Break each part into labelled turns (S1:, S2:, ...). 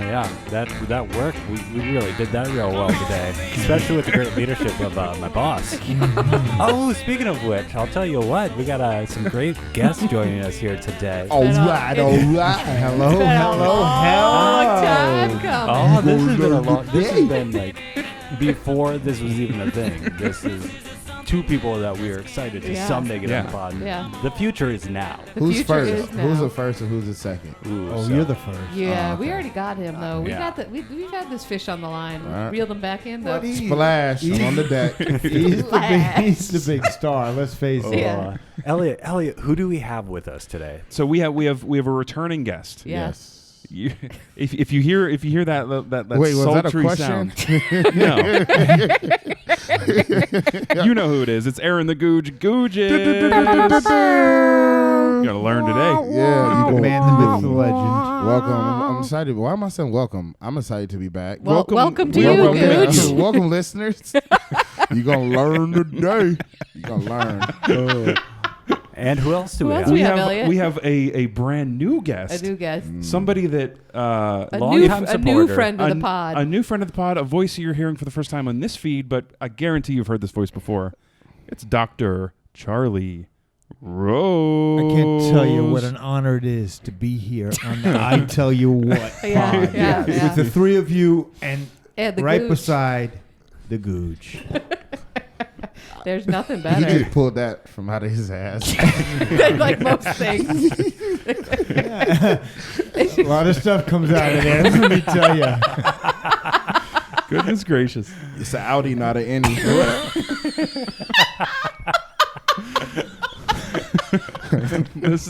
S1: Yeah, that worked. We really did that real well today, especially with the great leadership of my boss. Oh, speaking of which, I'll tell you what, we got some great guests joining us here today.
S2: All right. Hello.
S3: Time coming.
S1: Oh, this has been a long. This has been like before this was even a thing. This is two people that we are excited to someday get on the pod.
S3: Yeah.
S1: The future is now.
S2: Who's first? Who's the first and who's the second?
S4: Ooh, you're the first.
S3: Yeah,
S2: okay.
S3: We already got him though. We
S1: Yeah.
S3: got we've had this fish on the line.
S2: Right.
S3: Reeled him back in though.
S2: Splash. I'm on the deck.
S4: He's the big star. Let's face it.
S3: Yeah.
S1: Elliot, who do we have with us today?
S5: So we have a returning guest.
S3: Yeah.
S2: Yes.
S5: If you hear that
S2: Wait, was that a
S5: sultry
S2: question?
S5: sound, no, you know who it is. It's Aaron the Gougis. You gotta learn today.
S2: Yeah,
S4: The man, the myth, the legend.
S2: welcome. I'm excited. Why am I saying welcome? I'm excited to be back.
S3: Welcome to
S5: welcome,
S3: you, Gooch.
S2: Welcome, listeners. You're going to learn today. You're going to learn.
S1: And who else do we
S3: Who
S1: have?
S3: else we have, Elliot?
S5: We have a brand new guest.
S3: A new guest.
S5: Somebody that
S3: A
S1: Long-time
S3: new
S1: supporter.
S3: friend of the pod.
S5: A new friend of the pod, a voice you're hearing for the first time on this feed, but I guarantee you've heard this voice before. It's Dr. Charlie Rose.
S4: I can't tell you what an honor it is to be here on the I Tell You What pod.
S3: Yeah.
S4: With the three of you and
S3: And the
S4: right
S3: Gooch.
S4: beside the Gooch.
S3: There's nothing
S2: He
S3: better.
S2: just pulled that from out of his ass.
S3: Like most things.
S4: A lot of stuff comes out of there, let me tell you.
S5: Goodness gracious.
S2: It's an Audi, not an Indy.
S5: This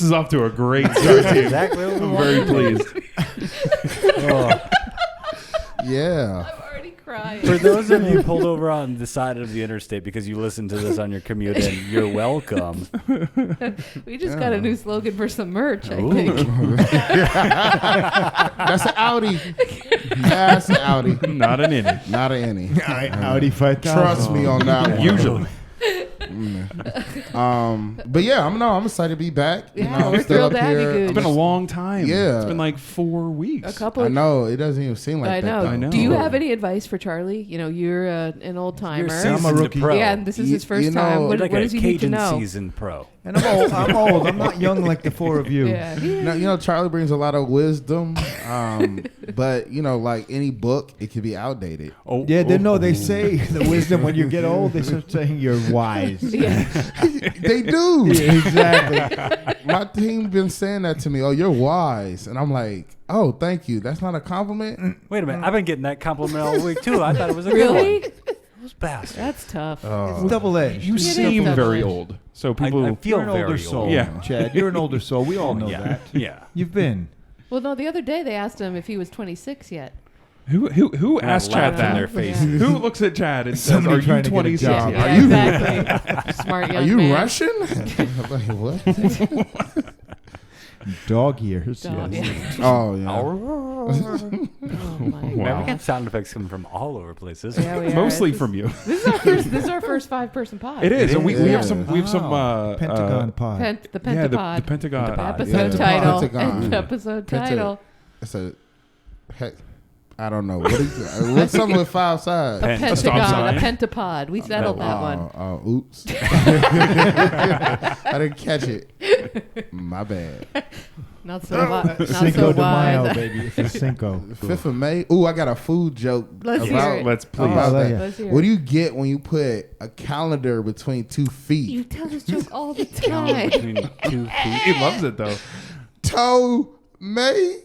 S5: is off to a great start. Too.
S1: Exactly what we
S5: I'm
S1: wanted.
S5: very pleased.
S2: Yeah.
S3: I'm already crying.
S1: For those of you pulled over on the side of the interstate because you listened to this on your commute in, you're welcome.
S3: We just got a new slogan for some merch, I think.
S2: That's an Audi. That's an Audi.
S5: Not an inning.
S2: Not an Indy.
S4: Audi 5000.
S2: Trust me on that one.
S5: Usually.
S2: But yeah, I'm excited to be back.
S3: Yeah,
S2: I'm
S3: we're
S2: still
S3: thrilled
S2: up
S3: to have you,
S2: here.
S3: Gooch.
S5: It's been a long time.
S2: Yeah.
S5: It's been like 4 weeks.
S3: A couple
S2: I
S3: of
S2: know it doesn't even seem like
S3: I
S2: that.
S3: know.
S2: though.
S5: I know.
S3: Do you have any advice for Charlie? You know, you're an old timer.
S1: You're
S4: I'm a
S1: seasoned
S4: rookie.
S1: pro.
S3: Yeah, and this is his first
S2: You know,
S3: time.
S1: You're
S3: What
S1: like
S3: does
S1: a
S3: he need to
S1: Cajun
S3: know?
S1: seasoned pro.
S4: And I'm old. I'm not young like the four of you.
S3: Yeah.
S2: You know, Charlie brings a lot of wisdom, but like any book, it can be outdated.
S1: Oh,
S4: Yeah, they say the wisdom when you get old, they start saying you're wise.
S3: Yeah.
S2: They do.
S4: Yeah, exactly.
S2: My team been saying that to me. Oh, you're wise, and I'm like, oh, thank you. That's not a compliment.
S1: Wait a minute. I've been getting that compliment all week, too. I thought it was a good
S3: Really?
S1: one. Those bastards.
S3: That's tough.
S4: It's double-edged.
S5: You
S3: It is
S5: seem
S3: double
S5: very
S3: edged.
S5: old. So people.
S1: I feel
S4: You're an
S1: very
S4: older soul.
S1: old.
S5: Yeah.
S4: Chad, you're an older soul. We all know
S1: yeah.
S4: that.
S1: Yeah.
S4: You've been.
S3: Well, no, the other day they asked him if he was 26 yet.
S5: who
S1: And I
S5: asked Chad
S1: laughed in their
S5: that?
S1: faces.
S5: Who looks at Chad and says,
S4: Somebody
S5: "Are you
S4: trying to get a
S5: 26
S4: job.
S5: yet?"
S2: Are
S3: Yeah,
S2: you-
S3: exactly. Smart young
S2: Are you
S3: man.
S2: Russian? I'm like, what?
S4: Dog ears.
S3: Dog,
S4: yes.
S3: yeah.
S2: Oh yeah.
S3: Oh my
S1: Man, we
S3: God.
S1: got sound effects coming from all over places.
S3: Yeah, we are.
S5: Mostly
S3: This
S5: from you.
S3: This is our first 5-person pod.
S5: It is.
S2: It
S5: And we
S2: is.
S5: have some. We have some.
S4: Pentagon pod.
S3: The
S5: Yeah,
S3: Pentapod.
S5: the Pentagon.
S3: episode
S2: Yeah.
S3: title.
S2: Pentagon.
S3: And episode
S2: Penta-
S3: title.
S2: It's a heck. I don't know. What is what's something with 5 sides?
S3: A
S1: Pen-
S5: stop
S3: pentagon. A
S5: sign.
S3: pentapod. We settled that one.
S2: Oops. I didn't catch it. My bad.
S3: Not so not
S4: Cinco
S3: so
S4: de Mayo,
S3: wise.
S4: baby. It's a Cinco.
S2: 5th of May. Ooh, I got a food joke.
S3: Let's hear
S2: about,
S3: it.
S5: Let's please.
S2: about
S4: Oh,
S2: that.
S4: yeah.
S3: Let's hear
S2: What
S3: it.
S2: do you get when you put a calendar between 2 feet?
S3: You tell this joke all the time.
S1: Between 2 feet.
S5: He loves it though.
S2: Tomatoes.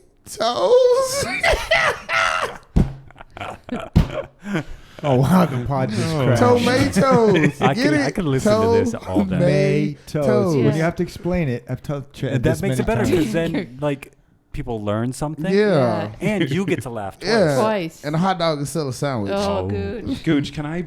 S4: Oh, wow. The pod just crashed.
S2: Tomatoes.
S1: I
S2: Get
S1: could-
S2: it?
S1: I could listen to this all day.
S4: Tomatoes.
S3: Yeah.
S4: When you have to explain it, I've told Chad
S1: And
S4: this
S1: that makes it
S4: many
S1: better
S4: times.
S1: because then, like, people learn something.
S2: Yeah.
S1: And you get to laugh twice.
S2: Yeah.
S3: Twice.
S2: And a hot dog is still a sandwich.
S3: Oh,
S1: Oh.
S3: good.
S5: Gooch, can I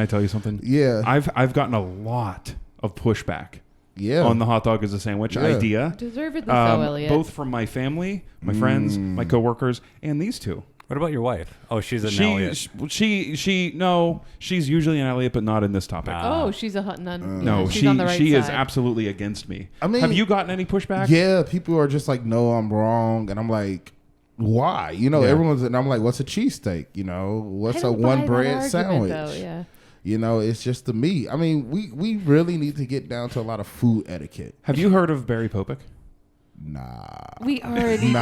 S5: tell you something?
S2: Yeah.
S5: I've gotten a lot of pushback
S2: Yeah.
S5: on the hot dog as a sandwich
S2: Yeah.
S5: idea.
S3: Deservedly so, Elliot.
S5: Both from my family, my friends, my coworkers, and these two.
S1: What about your wife? Oh, she's an Elliot.
S5: She's usually an Elliot, but not in this topic.
S3: Oh, she's a hot nun.
S5: No,
S3: she's on the right
S5: she
S3: side.
S5: is absolutely against me.
S2: I mean-
S5: have you gotten any pushback?
S2: Yeah, people are just like, no, I'm wrong. And I'm like, why? You know, everyone's, and I'm like, what's a cheesesteak? You know, what's a one bread sandwich?
S3: Though, yeah.
S2: You know, it's just the meat. I mean, we really need to get down to a lot of food etiquette.
S5: Have you heard of Barry Popek?
S2: Nah.
S3: We already we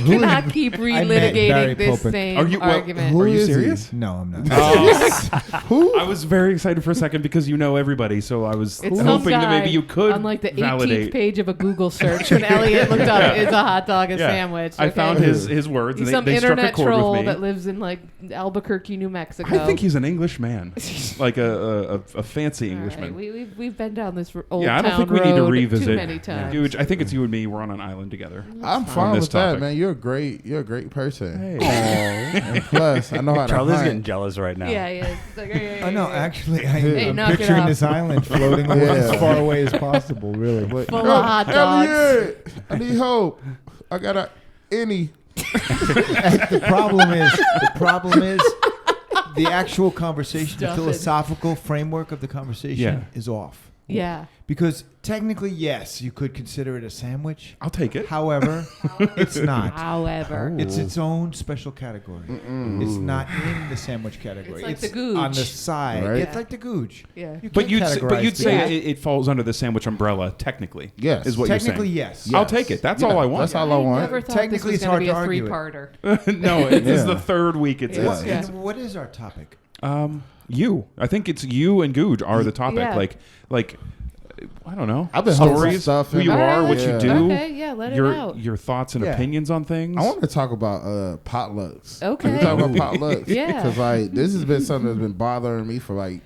S3: cannot keep relitigating this same argument.
S5: Are you serious?
S4: No, I'm not.
S2: Who?
S5: I was very excited for a second because you know everybody, so I was
S3: It's
S5: hoping
S3: some
S5: that maybe you could
S3: on like the 18th
S5: validate.
S3: page of a Google search when Elliot looked up, is a hot dog a sandwich?
S5: I found his words,
S3: He's
S5: and
S3: some
S5: they struck a
S3: internet
S5: chord with
S3: troll
S5: me.
S3: that lives in like Albuquerque, New Mexico.
S5: I think he's an English man, like a fancy
S3: All
S5: Englishman.
S3: right, we've been down this old
S5: I don't
S3: town
S5: think we need to
S3: road
S5: revisit.
S3: too many times.
S5: Dude, I think it's you and me. We're on an island together.
S2: I'm
S5: on
S2: fine
S5: this
S2: with that,
S5: topic.
S2: man. You're a great person.
S5: Hey.
S2: And plus, I know how to
S1: Charlie's
S2: hunt.
S1: getting jealous right now.
S3: Yeah. It's like,
S4: Oh no, actually,
S3: Hey,
S4: I'm
S3: knock it
S4: picturing
S3: off.
S4: this island floating away as far away as possible. Really.
S3: Full of hot dogs.
S2: Elliot, I need help. I got any.
S4: The problem is the actual conversation, the
S3: Stuff it.
S4: philosophical framework of the conversation is off.
S3: Yeah.
S4: Because technically, yes, you could consider it a sandwich.
S5: I'll take it.
S4: However, it's not.
S3: However.
S4: It's its own special category. It's not in the sandwich category.
S3: It's like the gooch.
S4: on the side.
S2: Right.
S4: It's like the gooch.
S3: Yeah.
S5: But you'd
S4: categorize
S5: say
S3: Yeah.
S5: it falls under the sandwich umbrella, technically.
S2: Yes.
S5: Is what
S4: Technically,
S5: you're
S4: yes.
S5: saying. I'll take it. That's all I want.
S2: That's all I want.
S3: never thought
S4: Technically,
S3: this
S4: it's
S3: was going
S4: hard
S3: to be
S4: to
S3: a
S4: argue it.
S3: three-parter.
S5: No, this is
S2: Yeah.
S5: the third week it's
S3: Yeah.
S5: it's-
S4: And what is our topic?
S5: you. I think it's you and Goog are the topic.
S3: Yeah.
S5: Like I don't know.
S2: I've been hosting
S5: stories,
S2: stuff
S5: who
S2: and-
S5: you are,
S3: Alright.
S5: what
S2: Yeah.
S5: you do,
S3: Okay, yeah, let it out.
S5: your thoughts and
S4: Yeah.
S5: opinions on things.
S2: I want to talk about potlucks.
S3: Okay.
S2: Can we talk about potlucks?
S3: Yeah.
S2: Because like this has been something that's been bothering me for like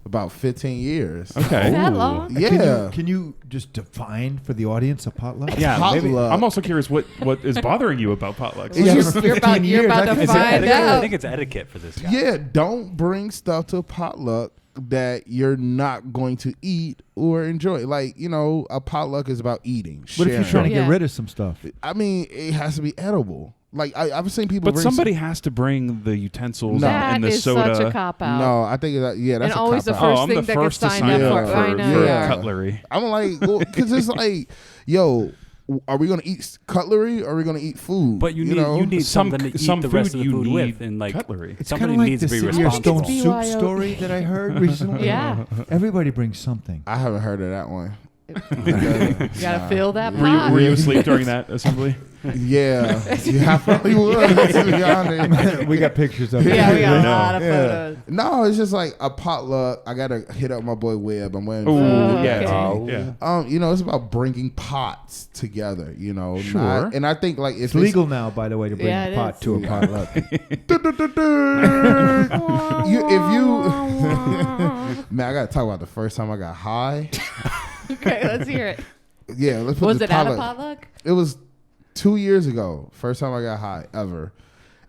S2: about 15 years.
S5: Okay.
S3: That long?
S2: Yeah.
S4: Can you just define for the audience a potluck?
S1: Yeah, maybe.
S2: Potluck.
S5: I'm also curious what is bothering you about potlucks.
S2: It's just-
S3: You're about
S4: 15 years, I
S3: to
S4: think
S1: It's
S3: find
S1: etiquette. I
S3: out.
S1: think it's etiquette for this guy.
S2: Yeah, don't bring stuff to a potluck that you're not going to eat or enjoy. Like, you know, a potluck is about eating.
S4: What if you're trying to
S3: Yeah.
S4: get rid of some stuff?
S2: I mean, it has to be edible. Like, I've seen people
S5: But
S2: bring
S5: somebody has to bring the utensils
S2: No.
S5: and
S3: That
S5: the
S3: is
S5: soda.
S3: such a cop-out.
S2: No, I think that's
S3: And
S2: a
S3: always the
S2: cop-out.
S3: first
S5: I'm
S3: thing
S5: the
S3: that
S5: first
S3: gets
S5: to
S3: signed
S5: sign
S3: up
S2: up
S3: for.
S2: for-
S3: I know,
S5: for
S2: yeah.
S5: cutlery.
S2: I'm like, because it's like, yo, are we gonna eat cutlery or are we gonna eat food?
S1: But you
S2: know?
S1: need
S5: Some
S1: something to eat
S5: some
S1: the rest of
S5: food
S1: the food
S5: you
S1: with,
S5: need
S1: and like
S5: cutlery.
S4: It's
S1: somebody
S4: kind of like
S1: needs
S4: the
S1: to be
S4: Senior Stone
S1: responsible.
S4: soup
S3: BYO.
S4: story that I heard recently.
S3: Yeah.
S4: Everybody brings something.
S2: I haven't heard of that one.
S3: You got to fill that
S5: Were
S3: pot.
S5: you asleep during that assembly?
S2: Yeah, I probably would. To be honest.
S4: We got pictures of it.
S3: Yeah, we got a
S5: know.
S3: lot of
S2: Yeah.
S3: photos.
S2: No, it's just like a potluck. I gotta hit up my boy Webb. I'm wearing.
S5: Ooh,
S3: Oh,
S5: yeah,
S3: okay.
S5: yeah.
S2: You know, it's about bringing pots together. You know,
S5: Sure.
S2: and I think like
S4: It's legal now, by the way, to bring
S3: Yeah,
S4: a
S3: it
S4: pot
S3: is.
S4: to a potluck.
S2: If you, man, I gotta talk about the first time I got high.
S3: Okay, let's hear it.
S2: Yeah, let's put
S3: Was
S2: this
S3: it at a
S2: potluck.
S3: potluck?
S2: It was 2 years ago. First time I got high ever.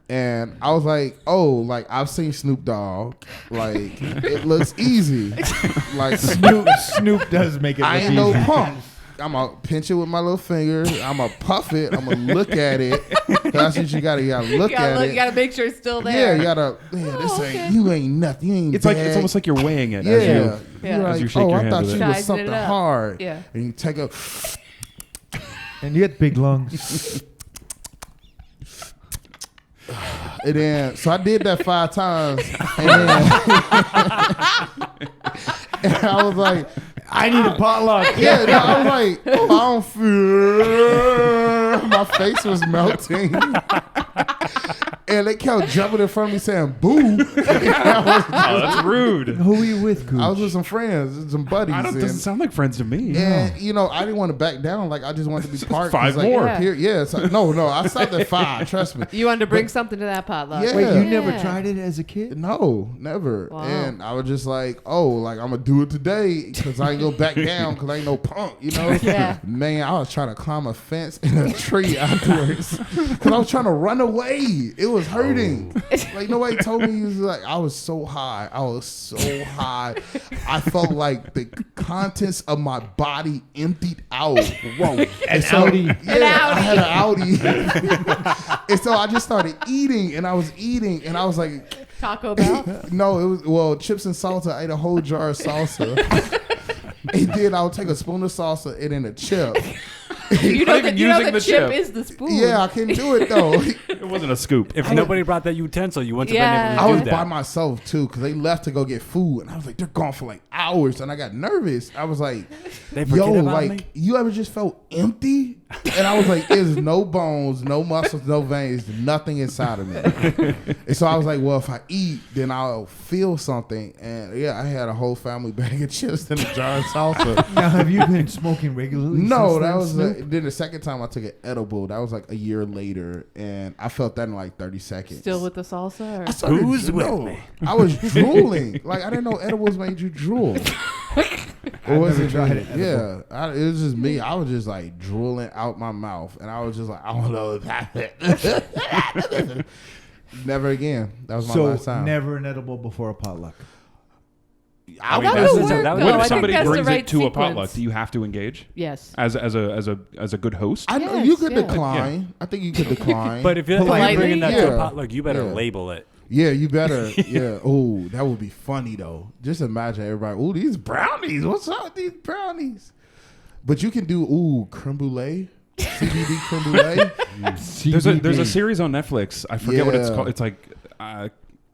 S2: And I was like, oh, like I've seen Snoop Dogg. Like it looks easy. Like
S4: Snoop does make it
S2: I
S4: look
S2: ain't no
S4: easy.
S2: punk. I'm gonna pinch it with my little finger. I'm gonna puff it. I'm gonna look at it. That's what you gotta look at
S3: You
S2: it.
S3: got to make sure it's still
S2: Yeah,
S3: there.
S2: you gotta. Yeah, this
S3: Oh,
S2: ain't.
S3: okay.
S2: You ain't nothing. You ain't.
S5: It's like
S2: bad.
S5: it's almost like you're weighing it.
S2: Yeah.
S5: As you,
S3: Yeah.
S2: You're
S5: As
S2: like,
S5: you shake
S2: oh,
S5: your
S2: I
S5: hand
S2: thought
S5: with
S2: you
S5: it.
S2: was
S3: Sizing it
S2: something
S3: up.
S2: hard.
S3: Yeah.
S2: And you take a.
S4: And you got big lungs.
S2: And then, so I did that 5 times, and then and I was like,
S4: I need a potluck.
S2: yeah, no, I was like, I don't feel. My face was melting, and they kept jumping in front of me saying "boo."
S5: Oh, that's rude.
S4: Who are you with, Gooch?
S2: I was with some friends, some buddies,
S5: Doesn't
S2: and,
S5: sound like friends to me.
S2: and you know, I didn't want to back down. Like I just wanted to be part.
S5: 5
S2: like,
S5: more.
S3: Yeah.
S2: Yeah, so, no, I stopped at 5. Trust me.
S3: You wanted to bring something to that potluck.
S2: Yeah.
S4: Wait, you never
S3: Yeah.
S4: tried it as a kid?
S2: No, never.
S3: Wow.
S2: And I was just like, oh, like I'm gonna do it today because I ain't gonna back down because I ain't no punk, you know?
S3: Yeah.
S2: Man, I was trying to climb a fence and a tree afterwards because I was trying to run away. It was hurting. Like nobody told me. He was like, I was so high. I was so high. I felt like the contents of my body emptied out. Whoa,
S4: An Audi.
S2: Yeah, I had an Audi. And so I just started eating, and I was eating, and I was like,
S3: Taco Bell?
S2: no, it was chips and salsa. I ate a whole jar of salsa. And then I would take a spoon of salsa and then a chip.
S3: You know
S5: even
S3: the
S5: using the
S3: chip
S5: chip.
S3: is the spoon.
S2: Yeah, I can do it though.
S5: It wasn't a scoop.
S1: If nobody brought that utensil, you wouldn't have been
S2: I
S1: able
S2: was
S1: to do
S2: by
S1: that.
S2: myself too because they left to go get food, and I was like, they're gone for like hours, and I got nervous. I was like,
S1: They forget
S2: yo,
S1: about
S2: like
S1: me?
S2: you ever just felt empty? And I was like, there's no bones, no muscles, no veins, nothing inside of me. And so I was like, well, if I eat, then I'll feel something. And yeah, I had a whole family bag of chips and a jar of salsa.
S4: Now, have you been smoking regularly?
S2: No,
S4: since
S2: that
S4: then,
S2: was
S4: Snoop?
S2: then the second time I took an edible. That was like a year later, and I felt that in like 30 seconds.
S3: Still with the salsa?
S2: I started-
S1: Who's with
S2: no,
S1: me?
S2: I was drooling. Like I didn't know edibles made you drool. Or was
S4: never
S2: it
S4: tried
S2: just-
S4: an edible.
S2: Yeah, it was just me. I was just like drooling out my mouth, and I was just like, I don't know if that. Never again. That was my last
S4: So
S2: time.
S4: never an edible before a potluck.
S2: I
S3: That
S2: was
S3: would
S2: just-
S3: work,
S1: that would-
S3: though.
S5: What
S3: I
S5: if
S3: think
S5: somebody
S3: that's the
S5: brings
S3: right
S5: it to a
S3: sequence.
S5: potluck? Do you have to engage
S3: Yes.
S5: as a good host?
S2: I know
S3: Yes,
S2: you could
S3: yeah.
S2: decline. I think you could decline.
S1: But if you're
S3: Politely?
S1: bringing that to
S2: Yeah.
S1: a potluck, you better
S2: Yeah.
S1: label it.
S2: yeah, you better. Yeah. Oh, that would be funny though. Just imagine everybody. Ooh, these brownies. What's up with these brownies? But you can do creme brulee, CBD creme brulee.
S5: There's a series on Netflix. I forget what it's
S2: Yeah.
S5: called. It's like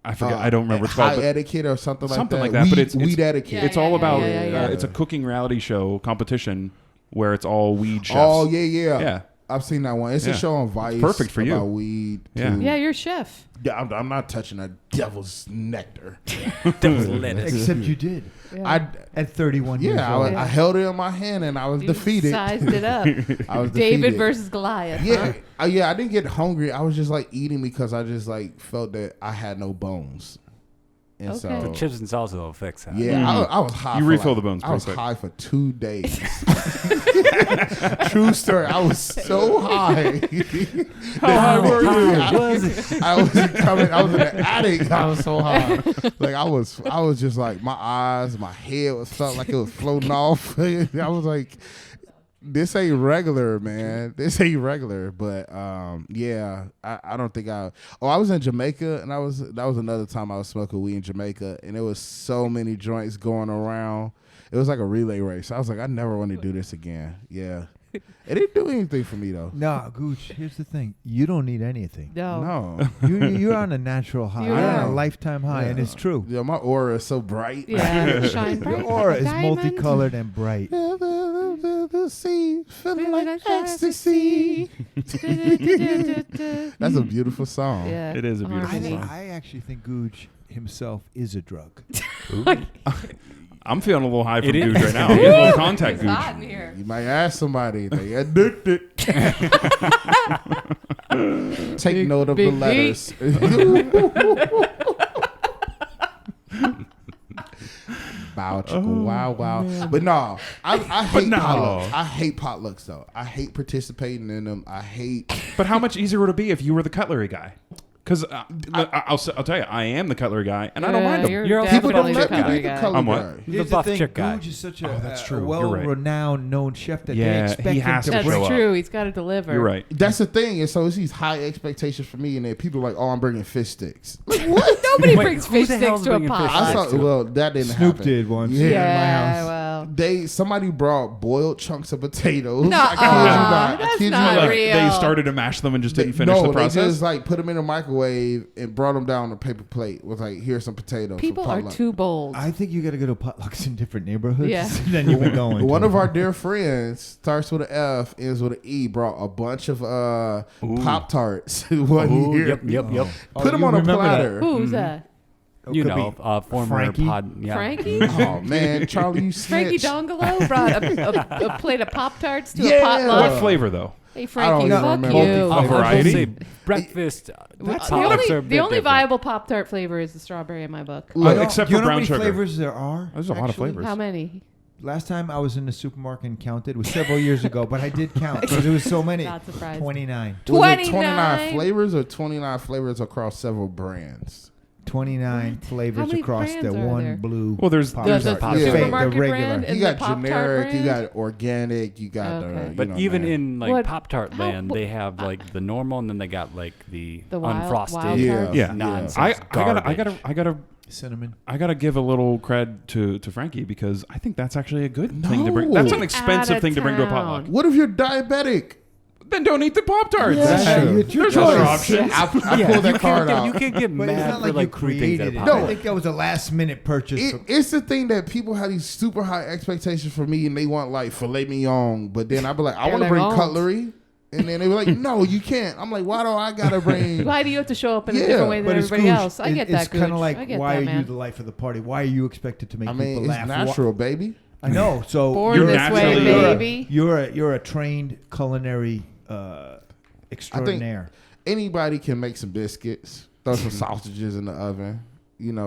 S5: I forget. I don't remember what it's called.
S2: High
S5: But
S2: etiquette or something like that.
S5: something like that.
S2: Weed,
S5: But it's
S2: weed etiquette.
S3: Yeah,
S5: it's all about.
S3: yeah.
S5: It's a cooking reality show competition where it's all weed chefs.
S2: Oh yeah.
S5: Yeah.
S2: I've seen that one. It's
S5: Yeah.
S2: a show on Vice.
S5: It's perfect for you.
S2: about weed.
S5: Yeah.
S2: too.
S3: Yeah, you're a chef.
S2: Yeah, I'm not touching a devil's nectar.
S1: Devil's lettuce.
S4: Except you did.
S3: Yeah.
S4: At 31 years
S2: Yeah,
S4: old.
S2: I held it in my hand and I was
S3: You
S2: defeated.
S3: Sized it up.
S2: I was
S3: David
S2: defeated.
S3: versus Goliath.
S2: Yeah,
S3: Huh?
S2: yeah. I didn't get hungry. I was just like eating because I just like felt that I had no bones, and
S3: Okay.
S2: so
S1: The chips and salsa will fix that.
S2: yeah, I was high.
S5: You
S2: for
S5: refill
S2: like-
S5: the bones
S2: I was
S5: pretty quick.
S2: high for 2 days. True story. I was so high.
S5: How high were you?
S2: I was coming. I was in the attic. I was so high. Like I was just like my eyes, my head was felt like it was floating off. I was like, this ain't regular, man. This ain't regular. But yeah, I don't think I was in Jamaica, and that was another time I was smoking weed in Jamaica, and there was so many joints going around. It was like a relay race. I was like, I never want to do this again. Yeah. It didn't do anything for me though.
S4: No, Gooch, here's the thing. You don't need anything.
S3: No.
S2: No.
S4: You're on a natural high.
S3: You
S4: You're on
S2: are.
S4: a lifetime high, and it's true.
S2: Yeah, my aura is so bright.
S3: Yeah. Shine bright.
S4: Your aura
S3: like a
S4: is
S3: diamond.
S4: multicolored and bright.
S2: The sea, feeling
S3: Feeling
S2: like
S3: like
S2: ecstasy. That's a beautiful song.
S3: Yeah.
S5: It is a beautiful
S3: Harmony.
S5: song.
S4: I actually think Gooch himself is a drug.
S5: I'm feeling a little high from
S1: It is.
S5: Gooch right now. Get a little contact,
S3: It's hot in
S5: Gooch.
S3: here.
S2: You might ask somebody. They addicted. Take
S3: Big-
S2: note of
S3: big
S2: the letters. Bow, chicka, wow. But no, I hate
S5: no.
S2: potlucks. I hate potlucks though. I hate participating in them. I hate.
S5: But how much easier would it be if you were the cutlery guy? Because I'll tell you, I am the cutlery guy, and I don't mind them.
S1: You're a
S2: People don't
S3: definitely the
S2: let me
S3: cutlery
S2: be the
S3: guy.
S2: color
S5: I'm what?
S2: guy.
S4: Here's
S1: buff
S4: the thing,
S1: chick guy.
S4: Gooch is such a,
S5: that's true.
S4: a
S5: You're right.
S4: well-renowned known chef that
S5: Yeah,
S4: they expect
S5: he
S4: him
S5: has
S4: to
S5: to
S3: That's
S5: show
S4: bring.
S5: up.
S3: true. He's got to deliver.
S5: You're right.
S2: That's the thing. And so it's these high expectations for me, and then people are like, "Oh, I'm bringing fish sticks." Like, what?
S3: Nobody
S1: Wait,
S3: brings
S1: who
S3: fish
S1: the
S3: sticks
S1: hell's
S3: to a
S1: bringing fish
S3: pot.
S2: I
S1: sticks?
S2: saw. Well, that didn't
S4: Snoop
S2: happen.
S4: did once.
S2: Yeah.
S3: Yeah,
S4: house.
S3: well.
S2: Somebody brought boiled chunks of potatoes.
S3: No,
S2: I kid you not. I
S3: that's
S2: kid you
S3: not
S5: Like,
S3: real.
S5: they started to mash them and just didn't finish
S2: no,
S5: the process.
S2: they just like put them in a microwave and brought them down on a paper plate. Was like, here's some potatoes.
S3: People
S2: for
S3: are
S2: potluck.
S3: too bold.
S4: I think you got to go to potlucks in different neighborhoods.
S3: Yeah.
S4: Than you've been going.
S2: One
S4: to.
S2: of our dear friends starts with an F, ends with an E. Brought a bunch of Pop Tarts one
S1: Ooh,
S2: year.
S1: yep.
S2: Put them
S4: you
S2: on a
S4: remember that.
S2: platter.
S3: Who's that?
S1: You
S4: Could
S1: know,
S4: be
S1: former
S4: Frankie?
S1: pod. Yeah.
S3: Frankie?
S2: Oh man, Charlie, you
S3: Frankie
S2: snitch.
S3: Dongolo brought a plate of Pop Tarts to
S2: Yeah.
S3: a potluck.
S5: What flavor though?
S3: Hey, Frankie,
S2: even
S3: fuck
S2: remember.
S3: you.
S5: A variety?
S1: I will say breakfast.
S3: The
S1: potlucks
S3: only,
S1: are a
S3: the
S1: bit
S3: only
S1: different.
S3: viable Pop Tart flavor is the strawberry in my book.
S2: Look,
S5: Except
S4: you
S5: for
S4: know how
S5: brown
S4: many
S5: sugar.
S4: flavors there are?
S5: There's a lot of
S4: actually?
S5: flavors.
S3: How many?
S4: Last time I was in the supermarket and counted, it was several years ago, but I did count because there was so many.
S3: Not surprised.
S4: 29.
S2: was it
S3: 29
S2: flavors or 29 flavors across several brands?
S4: 29 flavors
S3: many
S4: across the
S3: brands are
S4: one
S3: there?
S4: blue.
S5: Well, there's
S4: Pop
S3: The
S4: Tart.
S1: Pop
S4: The
S2: Tart.
S4: fake,
S3: supermarket
S4: the regular.
S3: brand?
S2: You
S3: And
S2: got
S3: the Pop-Tart
S2: generic, you
S3: brand?
S2: got organic, you got
S3: Okay.
S1: But
S2: know,
S1: even
S2: man.
S1: in like
S3: What-
S1: Pop Tart
S3: how-
S1: land, they have like the normal, and then they got like the
S3: The wild
S1: unfrosted,
S3: Tart?
S2: Yeah.
S5: Yeah.
S1: nonsense
S5: I
S1: garbage.
S5: gotta
S4: Cinnamon.
S5: I gotta give a little cred to Frankie because I think that's actually a good thing to bring. That's an expensive thing to bring to a potluck.
S2: What if you're diabetic?
S5: Then don't eat the Pop-Tarts.
S4: There's
S5: other options.
S2: I pulled that card out.
S1: You can't get
S4: But it's
S1: mad
S4: not
S1: for
S4: like you created it.
S2: No.
S4: I think that was a last minute purchase.
S2: It's the thing that people have these super high expectations for me, and they want like filet mignon, but then I be like, I want to bring cutlery, and then they were like, no, you can't. I'm like, why do I gotta bring?
S3: Why do you have to show up in a different way than everybody else? I get that.
S4: It's kind of like, why are
S3: man.
S4: you the life of the party? Why are you expected to make people
S2: It's
S4: laugh?
S2: natural, baby.
S4: I know. So
S3: Born
S5: You're
S3: this way,
S5: naturally-
S3: baby.
S4: you're a trained culinary extraordinaire.
S2: Anybody can make some biscuits, throw some sausages in the oven,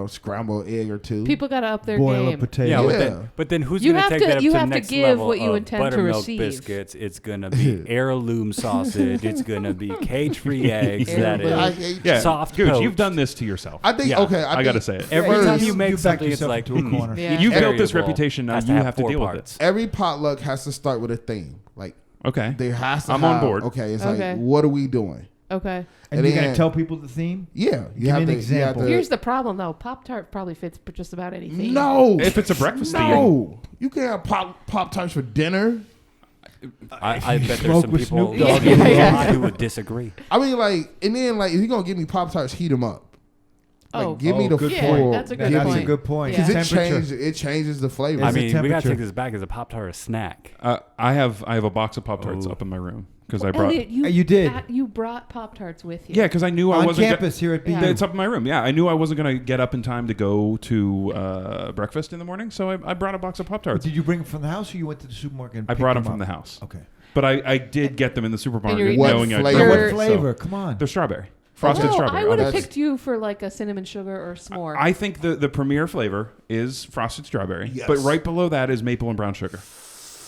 S2: scramble egg or two.
S3: People got to up their
S4: Boil
S3: game.
S4: a potato.
S2: Yeah.
S1: But then who's
S3: You
S1: going to
S3: have
S1: take
S3: to-
S1: that up
S3: you
S1: to the
S3: have to
S1: next
S3: give
S1: level
S3: what you
S1: of
S3: intend to
S1: buttermilk
S3: receive.
S1: biscuits? It's going to be heirloom sausage. It's going to be cage-free eggs. That is soft
S5: Gooch,
S1: poked.
S5: you've done this to yourself.
S2: I think,
S1: Yeah.
S2: okay.
S5: I gotta say it.
S1: Every time you make
S4: backed
S1: something, it's
S4: yourself
S1: like,
S4: into a corner.
S3: Yeah.
S5: You've built this
S1: variable.
S5: reputation now.
S1: Has
S5: You
S1: to
S5: have to
S1: four
S5: deal with
S1: parts.
S5: it.
S2: Every potluck has to start with a theme. Like,
S5: Okay.
S2: there has to
S5: I'm on
S2: have-
S5: board.
S2: Okay, it's
S3: Okay.
S2: like, what are we doing?
S3: Okay.
S4: And
S2: And
S4: you're
S2: then-
S4: gonna tell people the theme?
S2: Yeah. You
S4: Give
S2: have
S4: me an
S2: to,
S4: example.
S3: Here's the problem, though. Pop-Tart probably fits for just about anything.
S2: No.
S5: If it's a breakfast theme.
S2: No. You can't have Pop-Tarts for dinner.
S1: I bet there's
S4: Smoke
S1: some
S4: with
S1: people
S4: Snoop Dogg.
S1: who would disagree.
S2: I mean, like, and then, like, if you're going to give me Pop-Tarts, heat them up. Like,
S3: Oh.
S2: give me the
S4: good
S2: full.
S3: point. That's a good
S2: give
S3: point.
S2: me-
S4: That's a good point.
S3: Yeah.
S2: Because
S4: Temperature.
S2: it changes the flavor.
S1: I
S4: Is it
S1: mean, we got to
S4: temperature?
S1: take this back as a Pop-Tart a snack.
S5: I have a box of Pop-Tarts
S1: Oh.
S5: up in my room because I brought.
S3: Elliot,
S4: You did.
S3: You brought Pop-Tarts with you.
S5: Yeah, because I knew I
S4: On
S5: wasn't
S4: campus here at BU.
S5: It's up in my room. Yeah, I knew I wasn't going to get up in time to go to breakfast in the morning, so I brought a box of Pop-Tarts.
S4: Did you bring them from the house or you went to the supermarket and
S5: I
S4: picked
S5: brought them
S4: up?
S5: from the house.
S4: Okay.
S5: But I did get them in the supermarket
S3: you're
S5: knowing
S3: eating
S5: I
S2: flavor?
S5: could.
S4: What flavor? Come on.
S5: They're strawberry. Frosted
S3: No,
S5: strawberry.
S3: I would
S5: Oh,
S3: have
S2: that's-
S3: picked you for like a cinnamon sugar or s'more.
S5: I think the premier flavor is frosted strawberry,
S2: Yes.
S5: but right below that is maple and brown sugar.